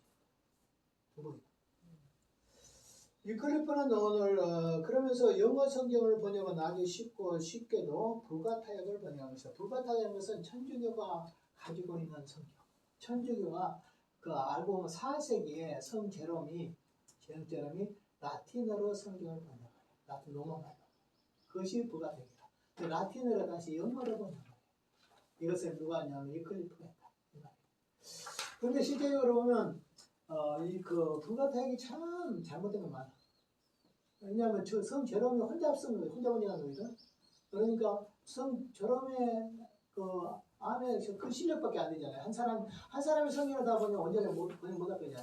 2번. 위클리프는 오늘 그러면서 영어 성경을 번역은 아주 쉽게도 불가타역을 번역한 것이다. 불가타역은 것은 천주교가 가지고 있는 성경. 천주교가 알고 보면 4세기에 성 제롬이 라틴어로 성경을 번역해요. 라틴 로마말로. 그것이 불가타역이다. 라틴어로 다시 영어로 번역을 해요. 이것을 누가 하냐면 위클리프가 했다. 그런데 실제적으로 보면 그 불가타역이 참 잘못된 게 많아. 왜냐하면 저 성 제롬이 혼자 쓴 거예요. 혼자 번역한 거거든. 그러니까 성 제롬의 그 안에 그 실력밖에 안 되잖아요. 한 사람이 성경을 다 보면 원전에 번역 못 하거든요.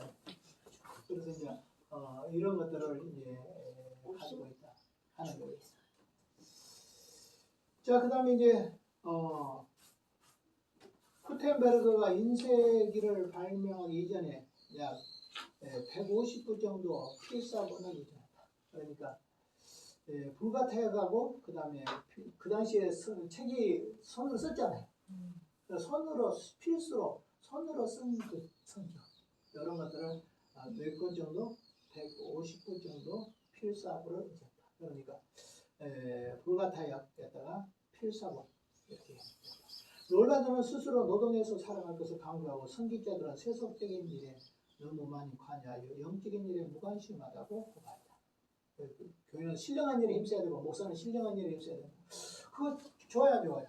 그래서 이제 이런 것들을 이제 가지고 있다 하는 거예요. 자, 그다음에 이제 구텐베르그가 인쇄기를 발명하기 이전에 약 150부 정도 필사 번역이 있었다. 그러니까 불가타역하고 그다음에 그 당시에 책이 손으로 썼잖아요. 손으로 필수로 손으로 쓴 그 성경 이런 것들을 몇 권 정도 150부 정도 필사본을 있었다. 그러니까 불가타역에다가 필사본 이렇게. 롤라드는 스스로 노동에서 살아갈 것을 강조하고 선지자들은 세속적인 일에 너무 많이 관여하여 영적인 일에 무관심하다고 고발했다. 교회는 신령한 일에 힘써야 되고 목사는 신령한 일에 힘써야 되고 그거 좋아요 안 좋아요?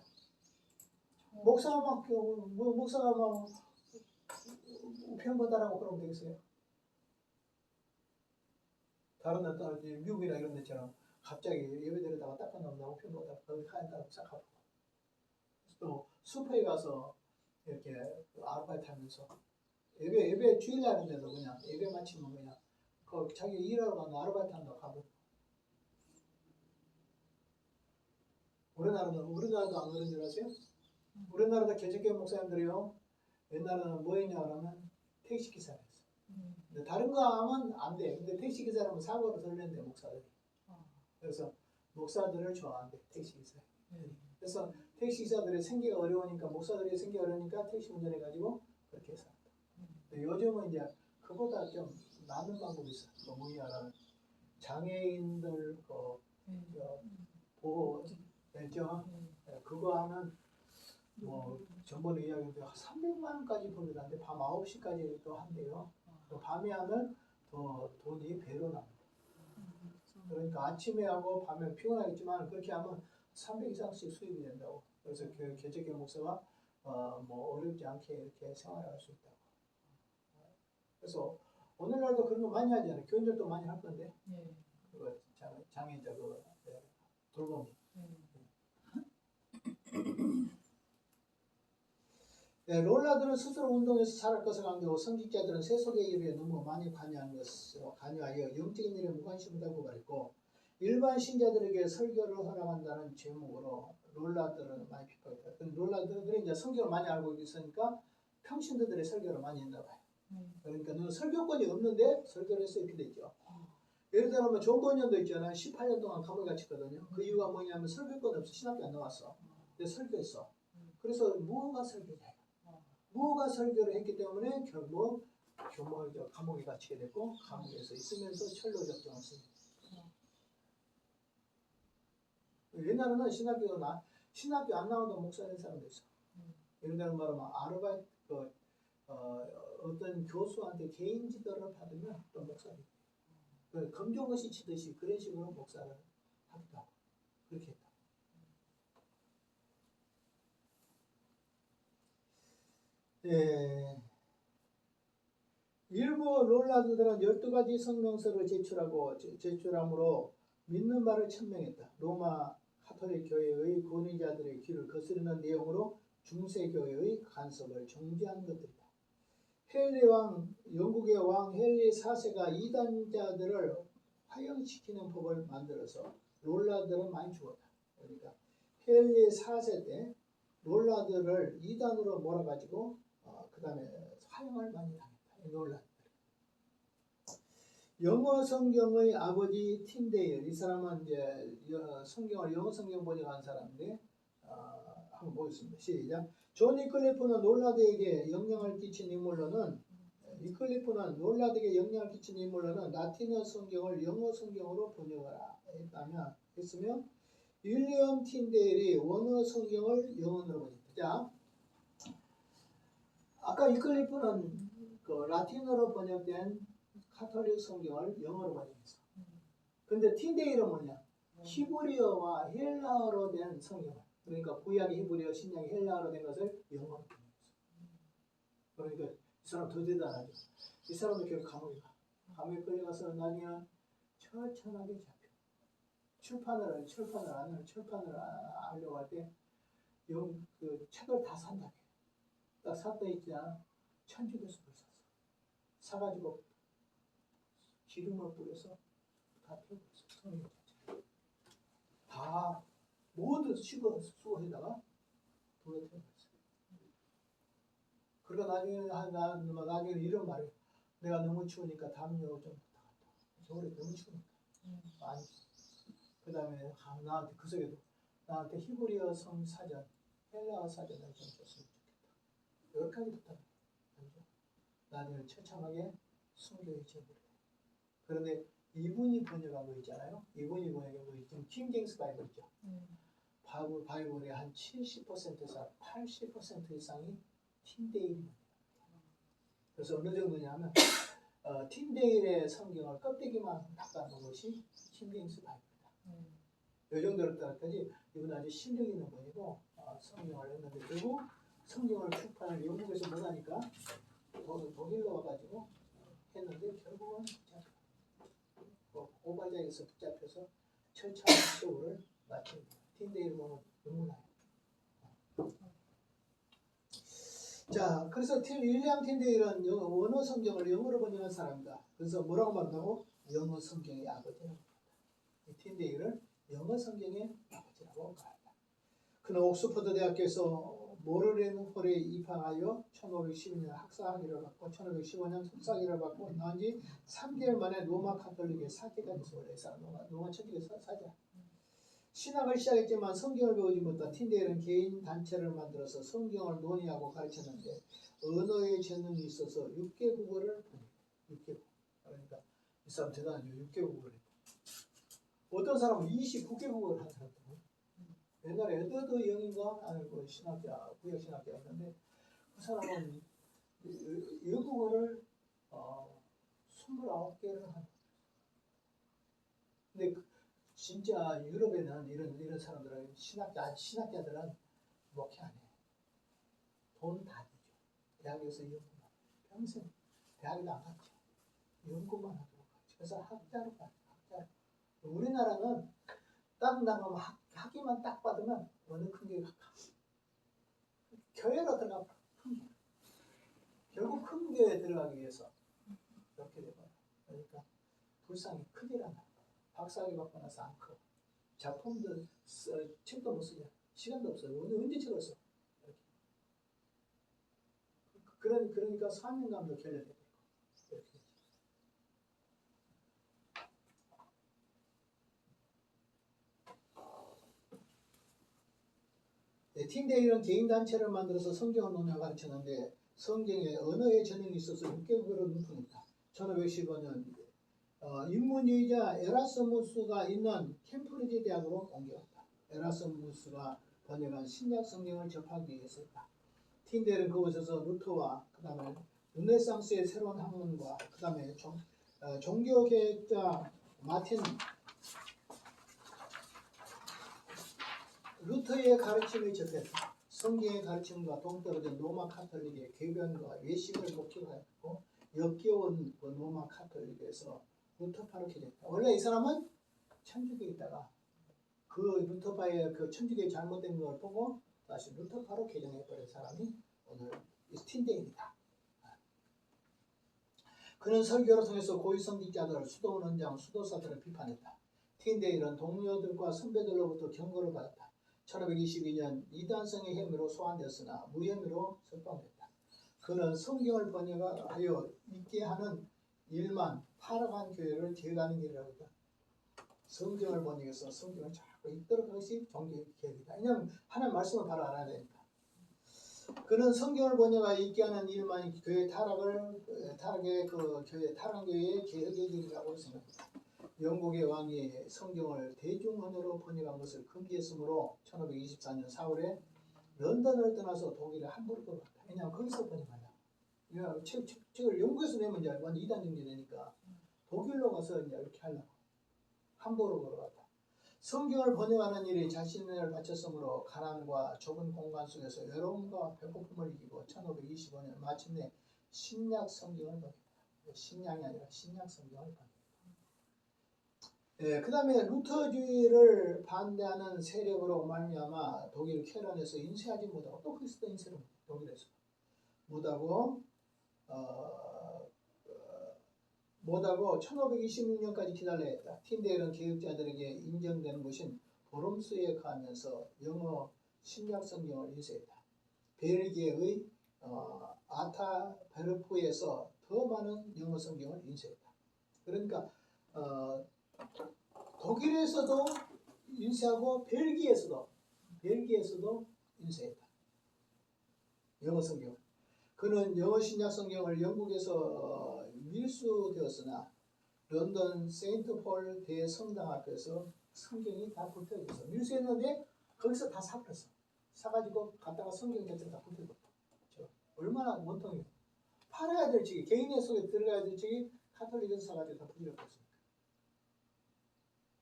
목사가 막 우편보다라고 그러면 되겠어요? 다른 나라 미국이나 이런 데처럼 갑자기 예배드리다가 닦아놓는다고 우편보다 거기 하얀다고 싹 하고 또 슈퍼에 가서 이렇게 아르바이트 하면서 예배 주일날인데도 그냥 예배 마치면 그냥 그 자기 일하러 가는 아르바이트 한다고 가고 우리나라도 안 그런 줄 아세요? 우리나라도 개척교회 목사님들이요 옛날에는 뭐 했냐 그러면 택시기사를 했어. 근데 다른 거 하면 안 돼. 근데 택시기사라면 사고를 들는데 목사들이. 그래서 목사들을 좋아한대 택시기사. 그래서 택시기사들의 생계가 어려우니까 목사들이 생계가 어려우니까 택시 운전해가지고 그렇게 해서 요즘은 이제 그보다 좀 나은 방법이 있어. 뭐냐면 장애인들 보호 됐죠. 그거 하면 뭐 전번에 이야기했는데 300만 원까지 벌어는데 밤 9시까지 또 한대요. 또 밤에 하면 더 돈이 배로 납니다. 그러니까 아침에 하고 밤에 피곤하겠지만 그렇게 하면 300 이상씩 수입이 된다고. 그래서 그 개척교회 목사가 뭐 어렵지 않게 이렇게 생활할 수 있다고. 그래서 오늘날도 그런 거 많이 하잖아요. 교인들도 많이 할 건데. 그거 장애자 그 돌보기. 롤라들은 스스로 운동에서 살할 것을 강조하고 성직자들은 세속의 일에 너무 많이 관여하여 영적인 일에 무관심하다고 말했고 일반 신자들에게 설교를 허락한다는 제목으로 롤라들은 많이 비판했다. 롤라들이 이제 성경을 많이 알고 있으니까 평신도들의 설교를 많이 했나 봐요. 그러니까 너는 설교권이 없는데 설교를 해서 이렇게 됐죠. 예를 들면 존 버년도 있잖아요. 18년 동안 감옥에 갇혔거든요. 그 이유가 뭐냐면 설교권 없어. 신학교 안 나왔어. 근데 설교했어. 그래서 무허가 설교냐. 무허가 설교를 했기 때문에 결국 감옥에 갇히게 됐고 감옥에서 있으면서 철로 적정을 씁니다. 옛날에는 신학교 안 나오던 목사 된 사람도 있어. 예를 들면 말하면 아르바이트 어떤 교수한테 개인 지도를 받으면 또 목사님 검정고시 치듯이 그런 식으로 목사를 하기도 하고 그렇게 했다. 일부 롤라드들은 12가지 성명서를 제출함으로 믿는 바를 천명했다. 로마 카톨릭 교회의 권위자들의 귀를 거스르는 내용으로 중세교회의 간섭을 정지한 것들이다. 영국의 왕 헨리 4세가 이단자들을 화형시키는 법을 만들어서 롤라드들은 많이 죽었다. 그러니까 헨리 4세 때 롤라드를 이단으로 몰아가지고 그 다음에 화형을 많이 당했다. 롤라드. 영어 성경의 아버지 틴데일 이 사람은 이제 성경을 영어 성경 번역한 사람인데 한번 보겠습니다. 시작. 존 위클리프는 롤라드에게 영향을 끼친 인물로는 라틴어 성경을 영어 성경으로 번역을 했으며 윌리엄 틴데일이 원어 성경을 영어로 번역했다. 자, 아까 위클리프는 그 라틴어로 번역된 카톨릭 성경을 영어로 번역했어. 근데 틴데일은 뭐냐? 히브리어와 헬라어로 된 성경, 그러니까 구약의 히브리어, 신약의 헬라어로 된 것을 영어로 번역했어요. 그러니까 이 사람 더 대단하죠. 이 사람도 결국 감옥에 가. 감옥에 끌려가서 나중에는 철저하게 잡혀. 출판을 하려고 할 때 그 책을 다 산다게. 딱 샀다 있잖아. 천주교석을 샀어. 사가지고 기름을 뿌려서 다 펴버렸어. 성경 자체. 다 모두 수거해다가 불에 태워버렸어. 그러니까 나중에 이런 말이, 내가 너무 추우니까 담요 좀 부탁한다. 겨울에 너무 추우니까. 많이. 그 다음에 나한테 그 속에도 나한테 히브리어 성 사전, 헬라어 사전을 좀 줬으면 좋겠다. 여기까지 부탁해. 나중에 처참하게 순교에 제보를 해. 그런데 이분이 번역한 거 있잖아요. 이분이 번역한 거 지금 킹제임스 바이블 있죠. 바이블의 한 70%에서 80% 이상이 틴데일입니다. 그래서 어느 정도냐면 틴데일의 성경을 껍데기만 바꿔놓은 것이 킹제임스 바이블이다. 이 정도로 따라까지 이분 아주 실력 있는 분이고 성경을 했는데, 결국 성경을 출판을 영국에서 못하니까 독일로 와가지고 했는데, 결국은 오발장에서 붙잡혀서 철저한 처우를 마칩니다. 틴데일 보면 눈물 나요. 자, 그래서 윌리엄 틴데일은 원어 성경을 영어로 번역한 사람이다. 그래서 뭐라고 말한다고? 영어 성경의 아버지라고 합니다. 틴데일을 영어 성경의 아버지라고 말한다. 그는 옥스퍼드 대학교에서 모르렌 홀에 입학하여 1512년 학사학위를 받고 1515년 석사학위를 받고 나온 지 3개월 만에 로마 카톨릭의 사제가 됐어요. 원래 사람 로마 천주교 사제야. 신학을 시작했지만 성경을 배우지 못한 틴데일은 개인 단체를 만들어서 성경을 논의하고 가르쳤는데, 언어의 재능이 있어서 6개국어를 번역해요. 6개국. 그러니까 이 사람 대단하죠. 6개국어를 했다. 어떤 사람은 29개국어를 한 사람도 있고, 옛날에 에드워드 영인가 하는 그 신학자, 구약 신학자였는데, 그 사람은 영국어를 29개를 한. 근데 진짜 유럽에는 이런 사람들은 신학자들은 목회 안 해. 돈 다 주죠. 대학에서 연구만. 평생 대학에도 안 갔죠. 연구만 하도록 하죠. 그래서 학자로 가죠. 학자로. 우리나라는 딱 나가면 학위만 딱 받으면 어느 큰 교회 가. 교회로 들어가. 결국 큰 교회에 들어가기 위해서 이렇게 되고요. 그러니까 불쌍히 크질 않아. 박사학위 받고 나서 안 커. 작품도 책도 못 쓰냐. 시간도 없어요. 언제 책을 써? 이렇게. 그러니까 사명감도 결여되고 이렇게. 네, 틴데일은 개인 단체를 만들어서 성경을 논하고 가르쳤는데, 성경에 언어의 재능이 있어서 6개국어로 눈풍했다. 1515년 인문주의자 에라스무스가 있는 캠프리지 대학으로 옮겨갔다. 에라스무스가 번역한 신약 성경을 접하기 위해서였다. 틴데일은 그곳에서 루터와 그 다음에 르네상스의 새로운 학문과 그 다음에 종교개혁자 마틴 루터의 가르침을 접했다. 성경의 가르침과 동떨어진 로마 카톨릭의 궤변과 외식을 목격하였고, 역겨운 그 로마 카톨릭에서 루터파로 개정했다. 원래 이 사람은 천주교에 있다가 그 루터파의 그 천주교의 잘못된 걸 보고 다시 루터파로 개정해버린 사람이 오늘 틴데일이다. 그는 설교를 통해서 고위 성직자들, 수도원장, 수도사들을 비판했다. 틴데일은 동료들과 선배들로부터 경고를 받았다. 1522년 이단성의 혐의로 소환되었으나 무혐의로 석방됐다. 그는 성경을 번역하여 있게 하는 일만 타락한 교회를 제거하는 길이라고 했다. 성경을 번역해서 성경을 자꾸 읽도록 하는 것이 종교개혁이다. 왜냐하면 하나님 말씀을 바로 알아야 되니까. 그는 성경을 번역하여 읽게 하는 일만 교회 타락의 그 교회 타락한 교회의 개혁의 길이라고 생각했다. 영국의 왕이 성경을 대중언어로 번역한 것을 금지했으므로 1524년 4월에 런던을 떠나서 독일의 함부르크로 갔다. 왜냐하면 거기서 번역하려고. 책을 영국에서 내면 이제 완전 이단 정리 되니까 독일로 가서 이제 이렇게 하려고 함부르크로 갔다. 성경을 번역하는 일이 자신을 바쳤으므로 가난과 좁은 공간 속에서 외로움과 배고픔을 이기고 1525년 마침내 신약 성경을 번역했다. 신약이 아니라 신약 성경을 번역했다. 그 다음에 루터주의를 반대하는 세력으로 말미암아 독일 켈런에서 인쇄하지 못하고 또 그리스도 인쇄를 독일에서 못하고 1526년까지 기다려야 했다. 틴데일은 개혁자들에게 인정되는 것인 보름스에 가면서 영어 신약 성경을 인쇄했다. 벨기에의 아타 베르프에서 더 많은 영어 성경을 인쇄했다. 그러니까 독일에서도 인쇄하고 벨기에에서도 인쇄했다. 영어 성경. 그는 영어 신약 성경을 영국에서 밀수되었으나 런던 세인트 폴 대성당 앞에서 성경이 다 붙어있어. 밀수했는데 거기서 다 사버렸어. 사가지고 갖다가 성경 자체를 다 붙여줬다. 얼마나 원통이에요. 팔아야 될지 개인의 속에 들어가야 될지 카톨릭에서 사가지고 다 붙여줬습니다.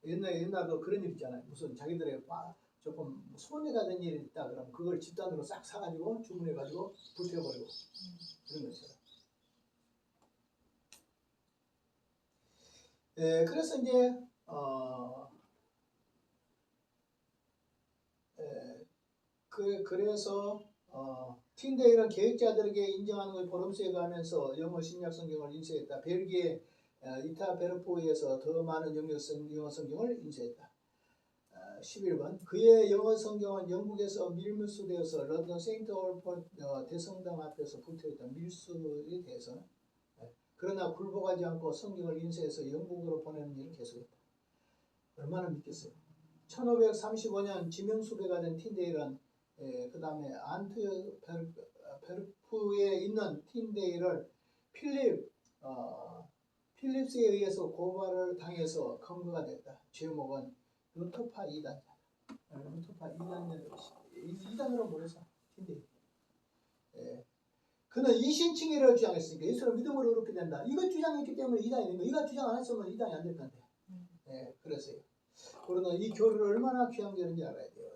옛날도 그런 일 있잖아요. 무슨 자기들의 조금 손해가 된 일이 있다 그러면 그걸 집단으로 싹 사가지고 주문해가지고 불태워버리고 그런 것처럼. 그래서 이제 그래서 틴데일은 계획자들에게 인정하는 것을 보름스에 가면서 영어 신약 성경을 인쇄했다. 벨기에 이타 베르포에서 더 많은 영어 성경을 인쇄했다. 11번 그의 영어 성경은 영국에서 밀수되어서 런던 세인트 폴 대성당 앞에서 붙어있다. 밀수에 대해서 그러나 굴복하지 않고 성경을 인쇄해서 영국으로 보내는 일을 계속했다. 얼마나 믿겠어요. 1535년 지명수배가 된 틴데일은 그 다음에 안트베르프에 있는 틴데일을 필립스에 의해서 고발을 당해서 검거가 됐다. 제목은 루터파 이단자. 루터파 이단으로 몰아서 틴데일. 그는 이신칭의를 주장했으니까 예수를 믿음으로 그렇게 된다. 이것 주장했기 때문에 이단이 된 거야. 이거 주장 안 했으면 이단이 안 될 건데. 그래서요. 그러나 이 교리를 얼마나 귀한교리인지 알아야 돼요.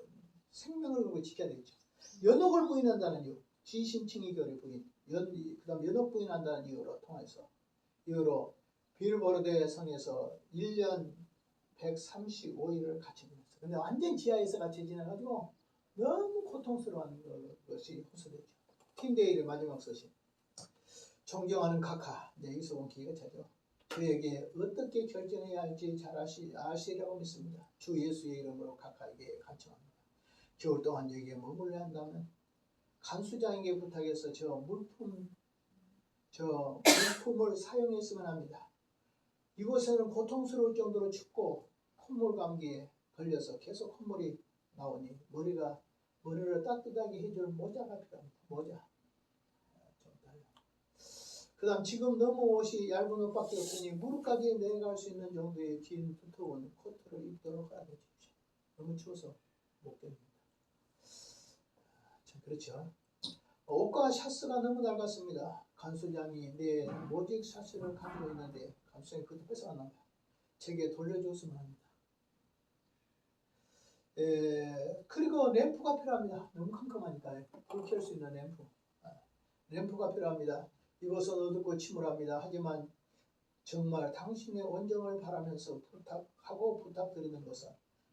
생명을 걸고 지켜야 되겠죠. 연옥을 부인한다는 이유, 지신칭의 교리 부인, 그다음 연옥 부인한다는 이유로 빌보르드의 성에서 1년 135일을 같이 지냈어. 근데 완전 지하에서 같이 지내가지고 너무 고통스러운 것이 호소되죠. 틴데일의 마지막 서신. 존경하는 각하, 여기서 온 기회가 차죠. 그에게 어떻게 결정해야 할지 잘 아시리라고 믿습니다. 주 예수의 이름으로 각하에게 간청합니다. 겨울 동안 여기에 머물러야 한다면 간수장에게 부탁해서 저 물품을 사용했으면 합니다. 이곳에는 고통스러울 정도로 춥고 콧물 감기에 걸려서 계속 콧물이 나오니 머리를 따뜻하게 해줄 모자가 필요합니다. 모자. 그 다음 지금 너무 옷이 얇은 옷밖에 없으니 무릎까지 내려갈 수 있는 정도의 긴 두터운 코트를 입도록 하여 주십시오. 너무 추워서 못 견딥니다. 참 그렇죠. 옷과 샤스가 너무 낡았습니다. 간수장이 내 모직 샤스를 가지고 있는데 간수장이 그것도 뺏어갔나봐. 제게 돌려줬으면 합니다. 그리고 램프가 필요합니다. 너무 컴컴하니까 불 켤 수 있는 램프가 필요합니다. 이것은 어둡고 침울합니다. 하지만 정말 당신의 온정을 바라면서 부탁드리는 것은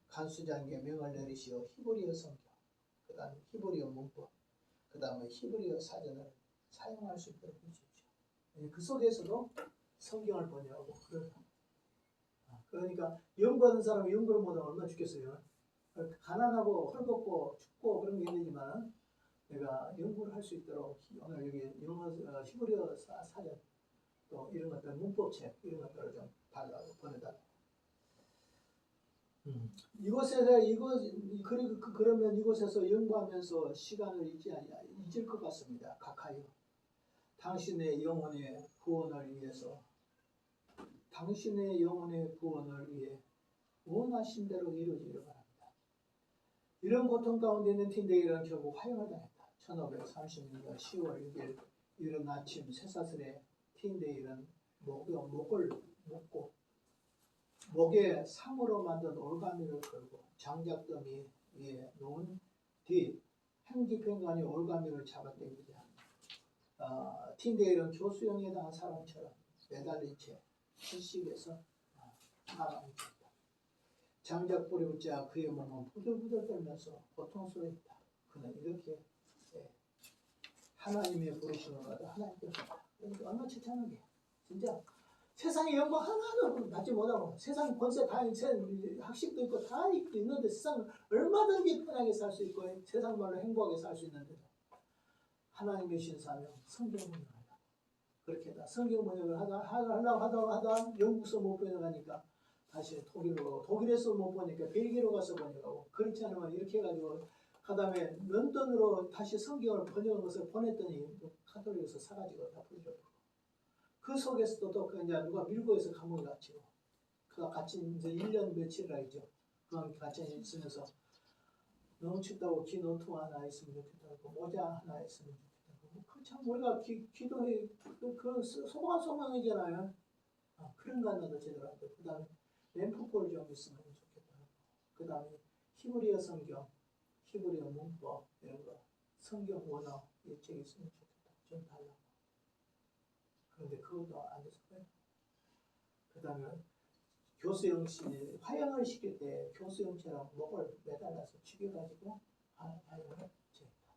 간수장에게 명을 내리시어 히브리어 성경, 그 다음에 히브리어 문법, 그 다음에 히브리어 사전을 사용할 수 있도록 해주십시오. 그 속에서도 성경을 번역하고 그러니까 연구하는 사람이 연구를 못하면 얼마나 죽겠어요. 가난하고 헐벗고 춥고 그런 게 있지만 내가 연구를 할 수 있도록 오늘 여기 영어 히브리어 사전 또 이런 것들 문법책 이런 것들을 좀 보내달라. 그러면 이곳에서 연구하면서 시간을 잊을 것 같습니다. 각하여 당신의 영혼의 구원을 위해 원하신 대로 이루어지기를 바랍니다. 이런 고통 가운데 있는 틴데일은 결국 화형을 당했다. 1536년 10월 6일 이른 아침 쇠사슬에 틴데일은 목을 묶고 목에 상으로 만든 올가미를 걸고 장작더미 위에 놓은 뒤 행기평관이 올가미를 잡아당기자 틴데일은 교수형에 대한 사람처럼 매달린 채 질식에서 사망이 됐다. 장작불이 붙자 그의 몸은 부들부들 떨면서 고통스러웠다. 그는 이렇게 하나님의 부르심을 받아 하나님께서 얼마나 처참한 게 진짜 세상에 영광 하나도 받지 못하고 세상 권세 다 학식도 있고 다 있는데 세상은 얼마든지 편하게 살 수 있고 세상 말로 행복하게 살 수 있는데도 하나님의 신사명 성경 번역을 하다. 그렇게 다 성경 번역을 하려고 하다 영국서 못 번역하니까 다시 독일로 가고 독일에서 못 보니까 벨기에로 가서 번역하고 그렇지 않으면 이렇게 해가지고 그다음에 런던으로 다시 성경을 번역한 것을 보냈더니 카톨릭에서 사가지고 다 풀려버리고 그 속에서도 또 이제 누가 밀고해서 감옥에 갇히고 그 같이 이제 1년 며칠이라 했죠. 그 같이 있으면서 너무 춥다고 긴 옷 하나 있으면 좋겠다고 모자 하나 있으면 좋겠다고 그 참 우리가 기도해 그 소박한 소망이잖아요. 그런 거 하나도 제대로 안 되고 그 다음에 램프볼 좀 있으면 좋겠다고 그 다음에 히브리어 성경 히브리어 문법 이런 거 성경 원어 이 책 있으면 좋겠다 좀 달라고 그런데 그것도 안 됐어요. 그 다음에 교수형씨 화형을 시킬 때 교수형처럼 목을 매달라서 죽여가지고 화형을 제했다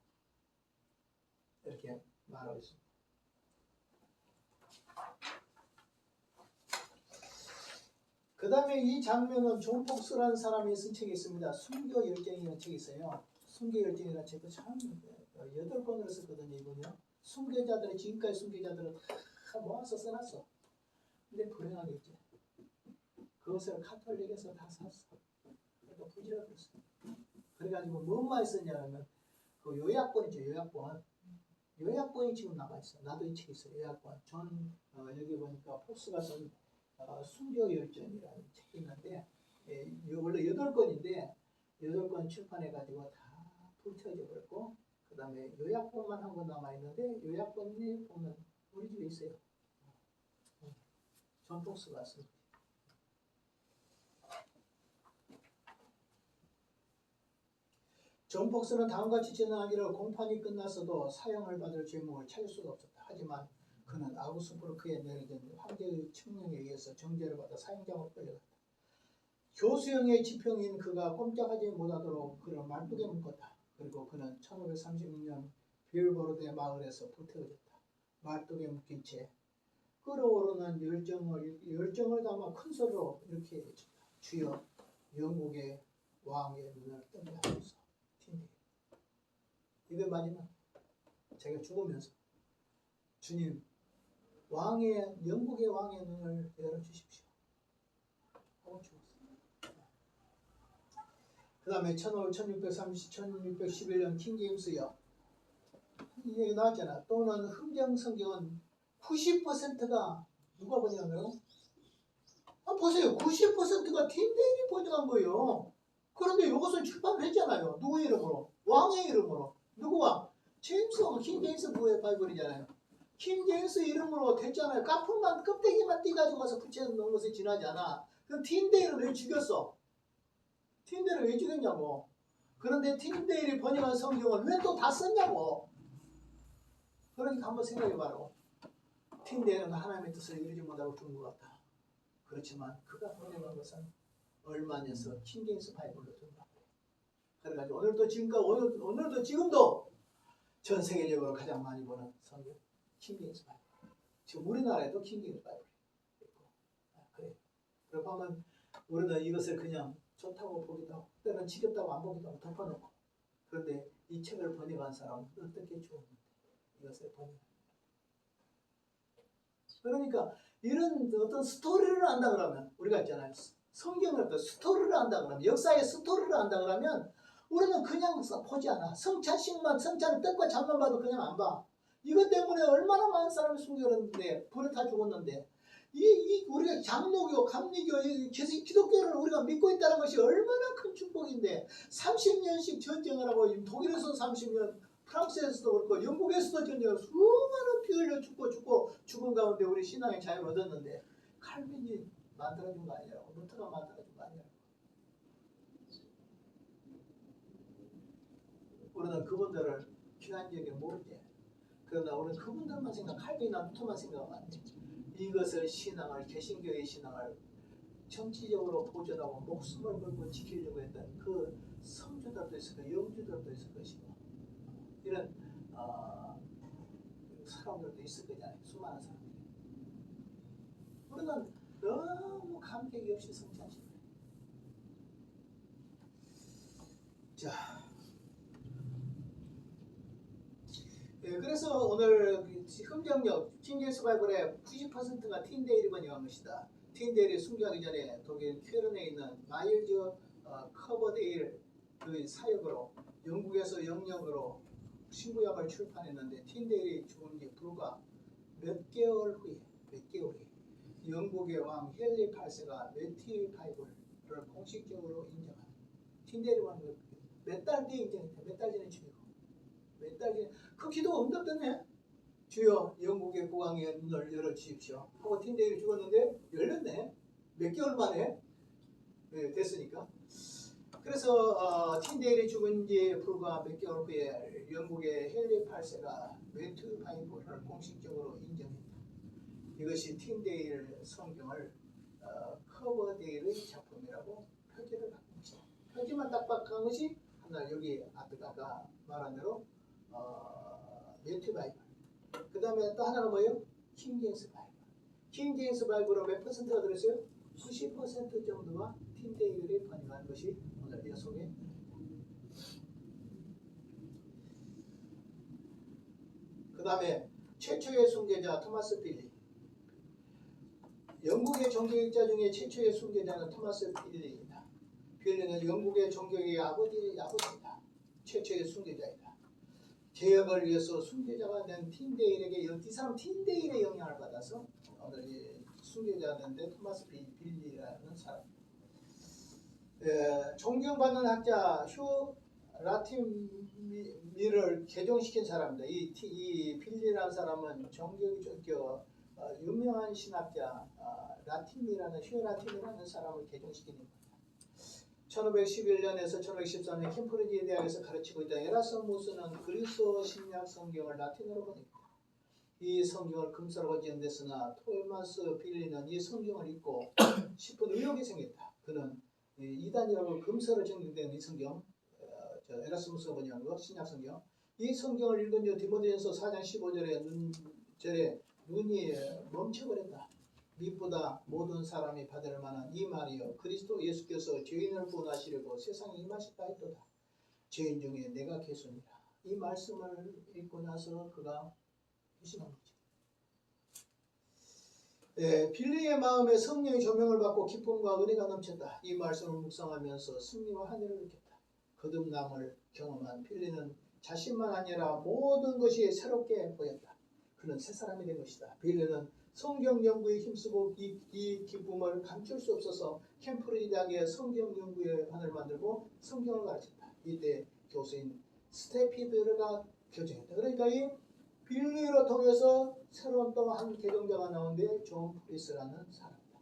이렇게 말하고 있습니다. 그 다음에 이 장면은 존 폭스라는 사람이 쓴 책이 있습니다. 순교 열정이라는 책이 있어요. 순교 열정이라는 책도 참 8권으로 썼거든요. 이분요. 순교자들의 지금까지 순교자들을 다 모아서 써놨어. 근데 불행하게 있지. 그것을 카톨릭에서 다 샀어. 그러니까 부질없었어. 그래가지고 뭔 썼냐면 그 요약본이죠. 요약본이 지금 남아있어. 나도 이 책이 있어. 요약본. 여기 보니까 폭스가 쓴 순교 열정이라는 책이 있는데 원래 8권인데 8권 출판해가지고 다 불태워져 버렸고 그 다음에 요약본만 한 권 남아있는데 요약본이 보면 우리 집에 있어요. 존 폭스가 쓴 존 폭스는 다음같이 전하기를 공판이 끝났어도 사형을 받을 죄목을 찾을 수가 없었다. 하지만 그는 아우스부르크에 내려진 황제의 칙령에 의해서 정죄를 받아 사형장으로 끌려갔다. 교수형의 지평인 그가 꼼짝하지 못하도록 그를 말뚝에 묶었다. 그리고 그는 1536년 빌보르데 마을에서 불태워졌다. 말뚝에 묶인 채 끓어오르는 열정을 담아 큰 소리로 이렇게 외쳤다. 주여 영국의 왕의 눈을 뜨게 하소서. 이게 마지막 자기가 죽으면서 주님 영국의 왕의 눈을 열어주십시오 하고 죽었어요. 그 다음에 1611년 킹제임스요 이게 나왔잖아. 또는 흥정성경은 90%가 누가 번역한 거예요? 보세요. 90%가 틴데일이 번역한 거예요. 그런데 이것을 출판을 했잖아요. 누구 이름으로? 왕의 이름으로. 누구와? 킹제임스 바이블이잖아요. 킹제임스 이름으로 됐잖아요. 까품만 껍데기만 띄가지고 와서 붙여놓은 것에 지나지 않아. 그럼 틴데일을 왜 죽였어? 틴데일을 왜 죽였냐고. 그런데 틴데일이 번역한 성경을 왜 또 다 썼냐고. 그러니까 한번 생각해봐라고. 틴데일은 하나님의 뜻을 이루지 못하고 죽은 것 같다. 그렇지만 그가 번역한 것은 얼마냐서 킹제임스 바이블로 든 거야. 그래가지고 오늘도 지금도 전 세계적으로 가장 많이 보는 성경 킹제임스 바이블. 지금 우리나라에도 킹제임스 바이블이 있고. 그래. 그리고 하면 우리는 이것을 그냥 좋다고 보기도 하고 때로는 지겹다고 안 보기도 하고 덮어놓고 그런데 이 책을 번역한 사람은 어떻게 죽었는데 이것을 번역. 그러니까 이런 어떤 스토리를 안다 그러면 우리가 있잖아요. 성경을 어떤 스토리를 안다 그러면 역사의 스토리를 안다 그러면 우리는 그냥 보지 않아. 성찬의 뜻과 잠만 봐도 그냥 안 봐. 이것 때문에 얼마나 많은 사람이 숨겨졌는데 불에 타 죽었는데 우리가 장로교, 감리교, 기독교를 우리가 믿고 있다는 것이 얼마나 큰 축복인데 30년씩 전쟁을 하고 독일에서 30년 프랑스에서도 그렇고 영국에서도 전쟁을 수많은 피 흘려 죽고 죽은 가운데 우리 신앙의 자유를 얻었는데 칼빈이 만들어준 거 아니라고. 루터가 만들어준 거 아니라고. 우리는 그분들을 기간적으로 모르지. 그러나 우리는 그분들만 생각, 칼빈이나 루터만 생각하면 안 돼. 이것을 신앙을, 개신교의 신앙을 정치적으로 보존하고 목숨을 걸고 지키려고 했던 그 성주들도 있을 것이고 영주들도 있을 것이고 이런 사람들도 있을 거잖아요. 수많은 사람들이. 우리는 너무 감격이 없이 성취하신 거예요. 자, 그래서 오늘 흥정역 킹제임스 바이블의 90%가 틴데일이 번역한 것이다. 틴데일이 순교하기 전에 독일 쾰른에 있는 마일즈 커버데일 그 사역으로 영국에서 영역으로 신구약을 출판했는데 틴데일이 죽은 지 불과 몇 개월 후에 영국의 왕 헨리 8세가 매튜 바이블을 공식적으로 인정한 틴데일이 몇 달 뒤에 인정했다. 몇 달 전에 죽이고 몇 달 전에 그 기도가 응답됐네. 주여 영국의 국왕의 눈을 열어주십시오 하고 틴데일이 죽었는데 열렸네. 몇 개월 만에 됐으니까. 그래서 틴데일이 죽은 지 불과 몇 개월 후에 영국의 헨리 8세가 매튜 바이블을 공식적으로 인정했다. 이것이 틴데일 성경을 커버데일의 작품이라고 표지를 바꾼 것이다. 표지만 딱 바꾼 것이 하나 여기 아까 말한 대로 매튜 바이블. 그 다음에 또 하나가 뭐예요? 킹제임스 바이블. 킹제임스 바이블은 몇 퍼센트가 들었어요? 90% 정도가 틴데일이 번역한 것이 오늘 이 속에. 그 다음에 최초의 순교자 토마스 필리. 영국의 종교학자 중에 최초의 순교자는 토마스 필리입니다. 필리는 영국의 종교의 아버지이다. 최초의 순교자이다. 개혁을 위해서 순교자가 된 틴데일에게 이 사람 틴데일의 영향을 받아서 오늘 이 순교자인데 토마스 빌리라는 사람. 존경받는 학자 휴 라티미를 개종시킨 사람입니다. 이 빌리라는 사람은 유명한 신학자 휴 라티미라는 사람을 개종시킨 겁니다. 1511년에서 1513년 캠프리지 대학에서 가르치고 있던 에라스무스는 그리스어 신약 성경을 라틴어로 번역했다. 이 성경을 금서로 지연됐으나 토마스 빌리는 이 성경을 읽고 싶은 의욕이 생겼다. 그는 이단이라고 금서로 정리된 이 성경, 에라스무스가 번역한 거 신약 성경, 이 성경을 읽은 후 디모데전서 4장 15절에 눈이 멈춰버렸다. 믿보다 모든 사람이 받을 만한 이 말이여 그리스도 예수께서 죄인을 구원하시려고 세상에 임하셨다 했도다. 죄인 중에 내가 개수니라. 이 말씀을 읽고 나서 그가 회심한 거죠. 빌리의 마음에 성령의 조명을 받고 기쁨과 은혜가 넘쳤다. 이 말씀을 묵상하면서 승리와 한의를 느꼈다. 거듭남을 경험한 빌리는 자신만 아니라 모든 것이 새롭게 보였다. 그는 새 사람이 된 것이다. 빌리는 성경 연구에 힘쓰고 이 기쁨을 감출 수 없어서 캠프리지 대학의 성경 연구회 관을 만들고 성경을 가르쳤다. 이때 교수인 스테피드르가 교정했다. 그러니까 이 빌리를 통해서 새로운 또 한 개종자가 나오는데 존 프리스라는 사람이다.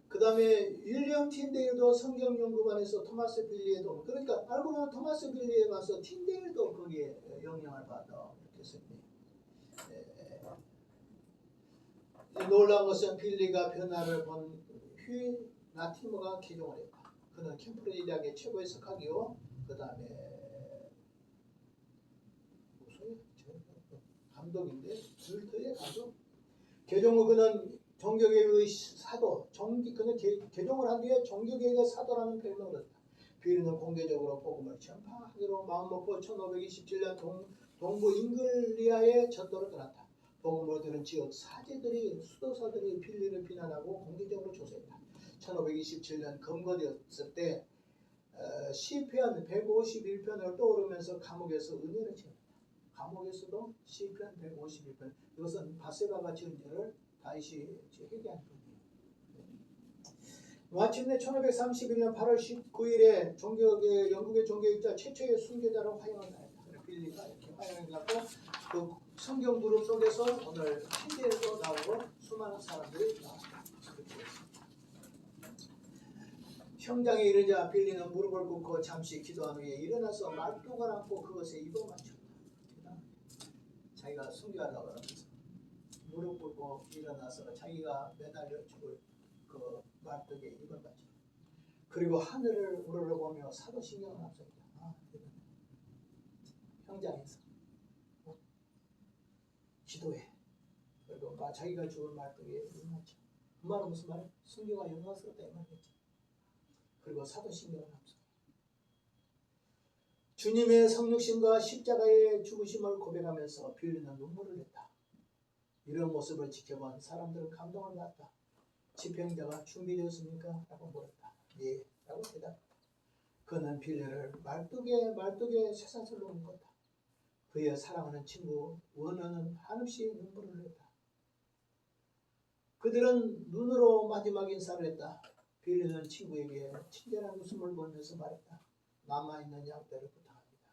그 다음에 윌리엄 틴데일도 성경 연구반에서 토마스 빌리의 도움. 그러니까 알고 보면 토마스 빌리에 가서 틴데일도 거기에 영향을 받아 이렇게 했습니다. 놀라운 것은 빌리가 변화를 본 휴 라티머가 개종을 했다. 그는 캠프리지 대학의 최고의 석학이요. 그 다음에 감독인데 줄터의 감독. 개종 후 그는 종교계의 사도. 그는 개종을 한 뒤에 종교계의 사도라는 별명을 얻었다. 빌리는 공개적으로 복음을 전파하기로 마음먹고 1527년 동부 잉글리아의 전도를 떠났다. 복음을 들은 지역 수도사들이 빌리를 비난하고 공개적으로 조사했다. 1527년 검거되었을 때 시편 151편을 떠오르면서 감옥에서 은혜를 지었다. 감옥에서도 시편 151편, 이것은 바세바가 지은 죄를 다시 회개한 거예요. 마침내 1531년 8월 19일에 영국의 종교학자 최초의 순교자로 화형을 당했다. 빌리가 이렇게 화형을 당하고 그 성경 그룹 속에서 오늘 틴데일도 나오고 수많은 사람들이 나왔다. 형장에 이르자 빌리는 무릎을 꿇고 잠시 기도한 후에 일어나서 말뚝을 안고 그것에 입을 맞췄다. 자기가 순교하려고 하면서 무릎 꿇고 일어나서 자기가 매달려 죽을 그 말뚝에 입을 맞췄다. 그리고 하늘을 우러러보며 사도신경을 앞섭니다. 형장에서 기도해. 그리고 자기가 죽을 말뚝에 입을 맞춰. 그 말은 무슨 말이야? 순교가 영광스럽다 이 말이겠지. 그리고 사도신경을 합성. 주님의 성육신과 십자가의 죽으심을 고백하면서 빌리는 눈물을 냈다. 이런 모습을 지켜본 사람들은 감동을 받았다. 집행자가 준비되었습니까? 라고 물었다. 예, 라고 대답했다. 그는 빌리를 말뚝에 쇠사슬로 묶었다. 그의 사랑하는 친구 원어는 한없이 눈물을 냈다. 그들은 눈으로 마지막 인사를 했다. 빌리는 친구에게 친절한 웃음을 보면서 말했다. 남아있는 양떼를 부탁합니다.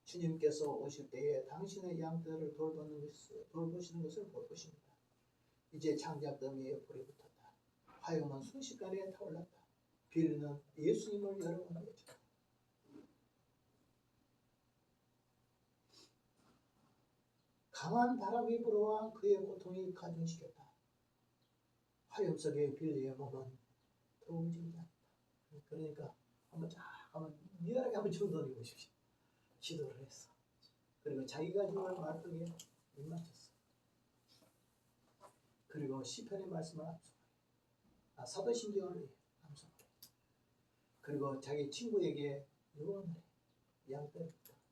주님께서 오실 때에 당신의 양떼를 돌보시는 것을 볼 것입니다. 이제 장작더미에 불이 붙었다. 화염은 순식간에 타올랐다. 빌리는 예수님을 여러 번 외쳤다. 강한 바람이 불어와 그의 고통이 가중시켰다. 화염 속의 빌리의 몸은 더 움직이지 않는다. 그러니까 한번 미안하게 한번 정돈해 보십시오. 기도를 했어. 그리고 자기가 죽을 말뚝에 입 맞췄어. 그리고 시편의 말씀을 암송해. 사도신경을 암송해. 그리고 자기 친구에게 유언을 해. 양떼를 부탁한다.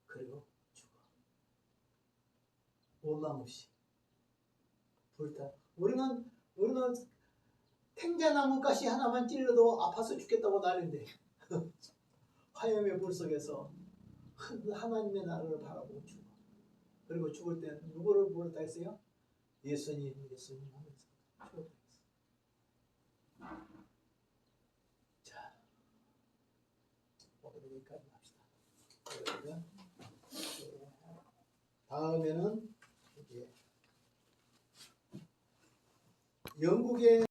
그리고 죽어. 원망 없이 불타. 우리는 탱자나무 가시 하나만 찔러도 아파서 죽겠다고 난리인데 화염의 불 속에서 하나님의 나라를 바라보고 죽어. 그리고 죽을 때 누구를 부르다 했어요? 예수님 하면서 죽었다 했어. 자, 오늘 여기까지 합시다. 그러면 다음에는 이제 영국의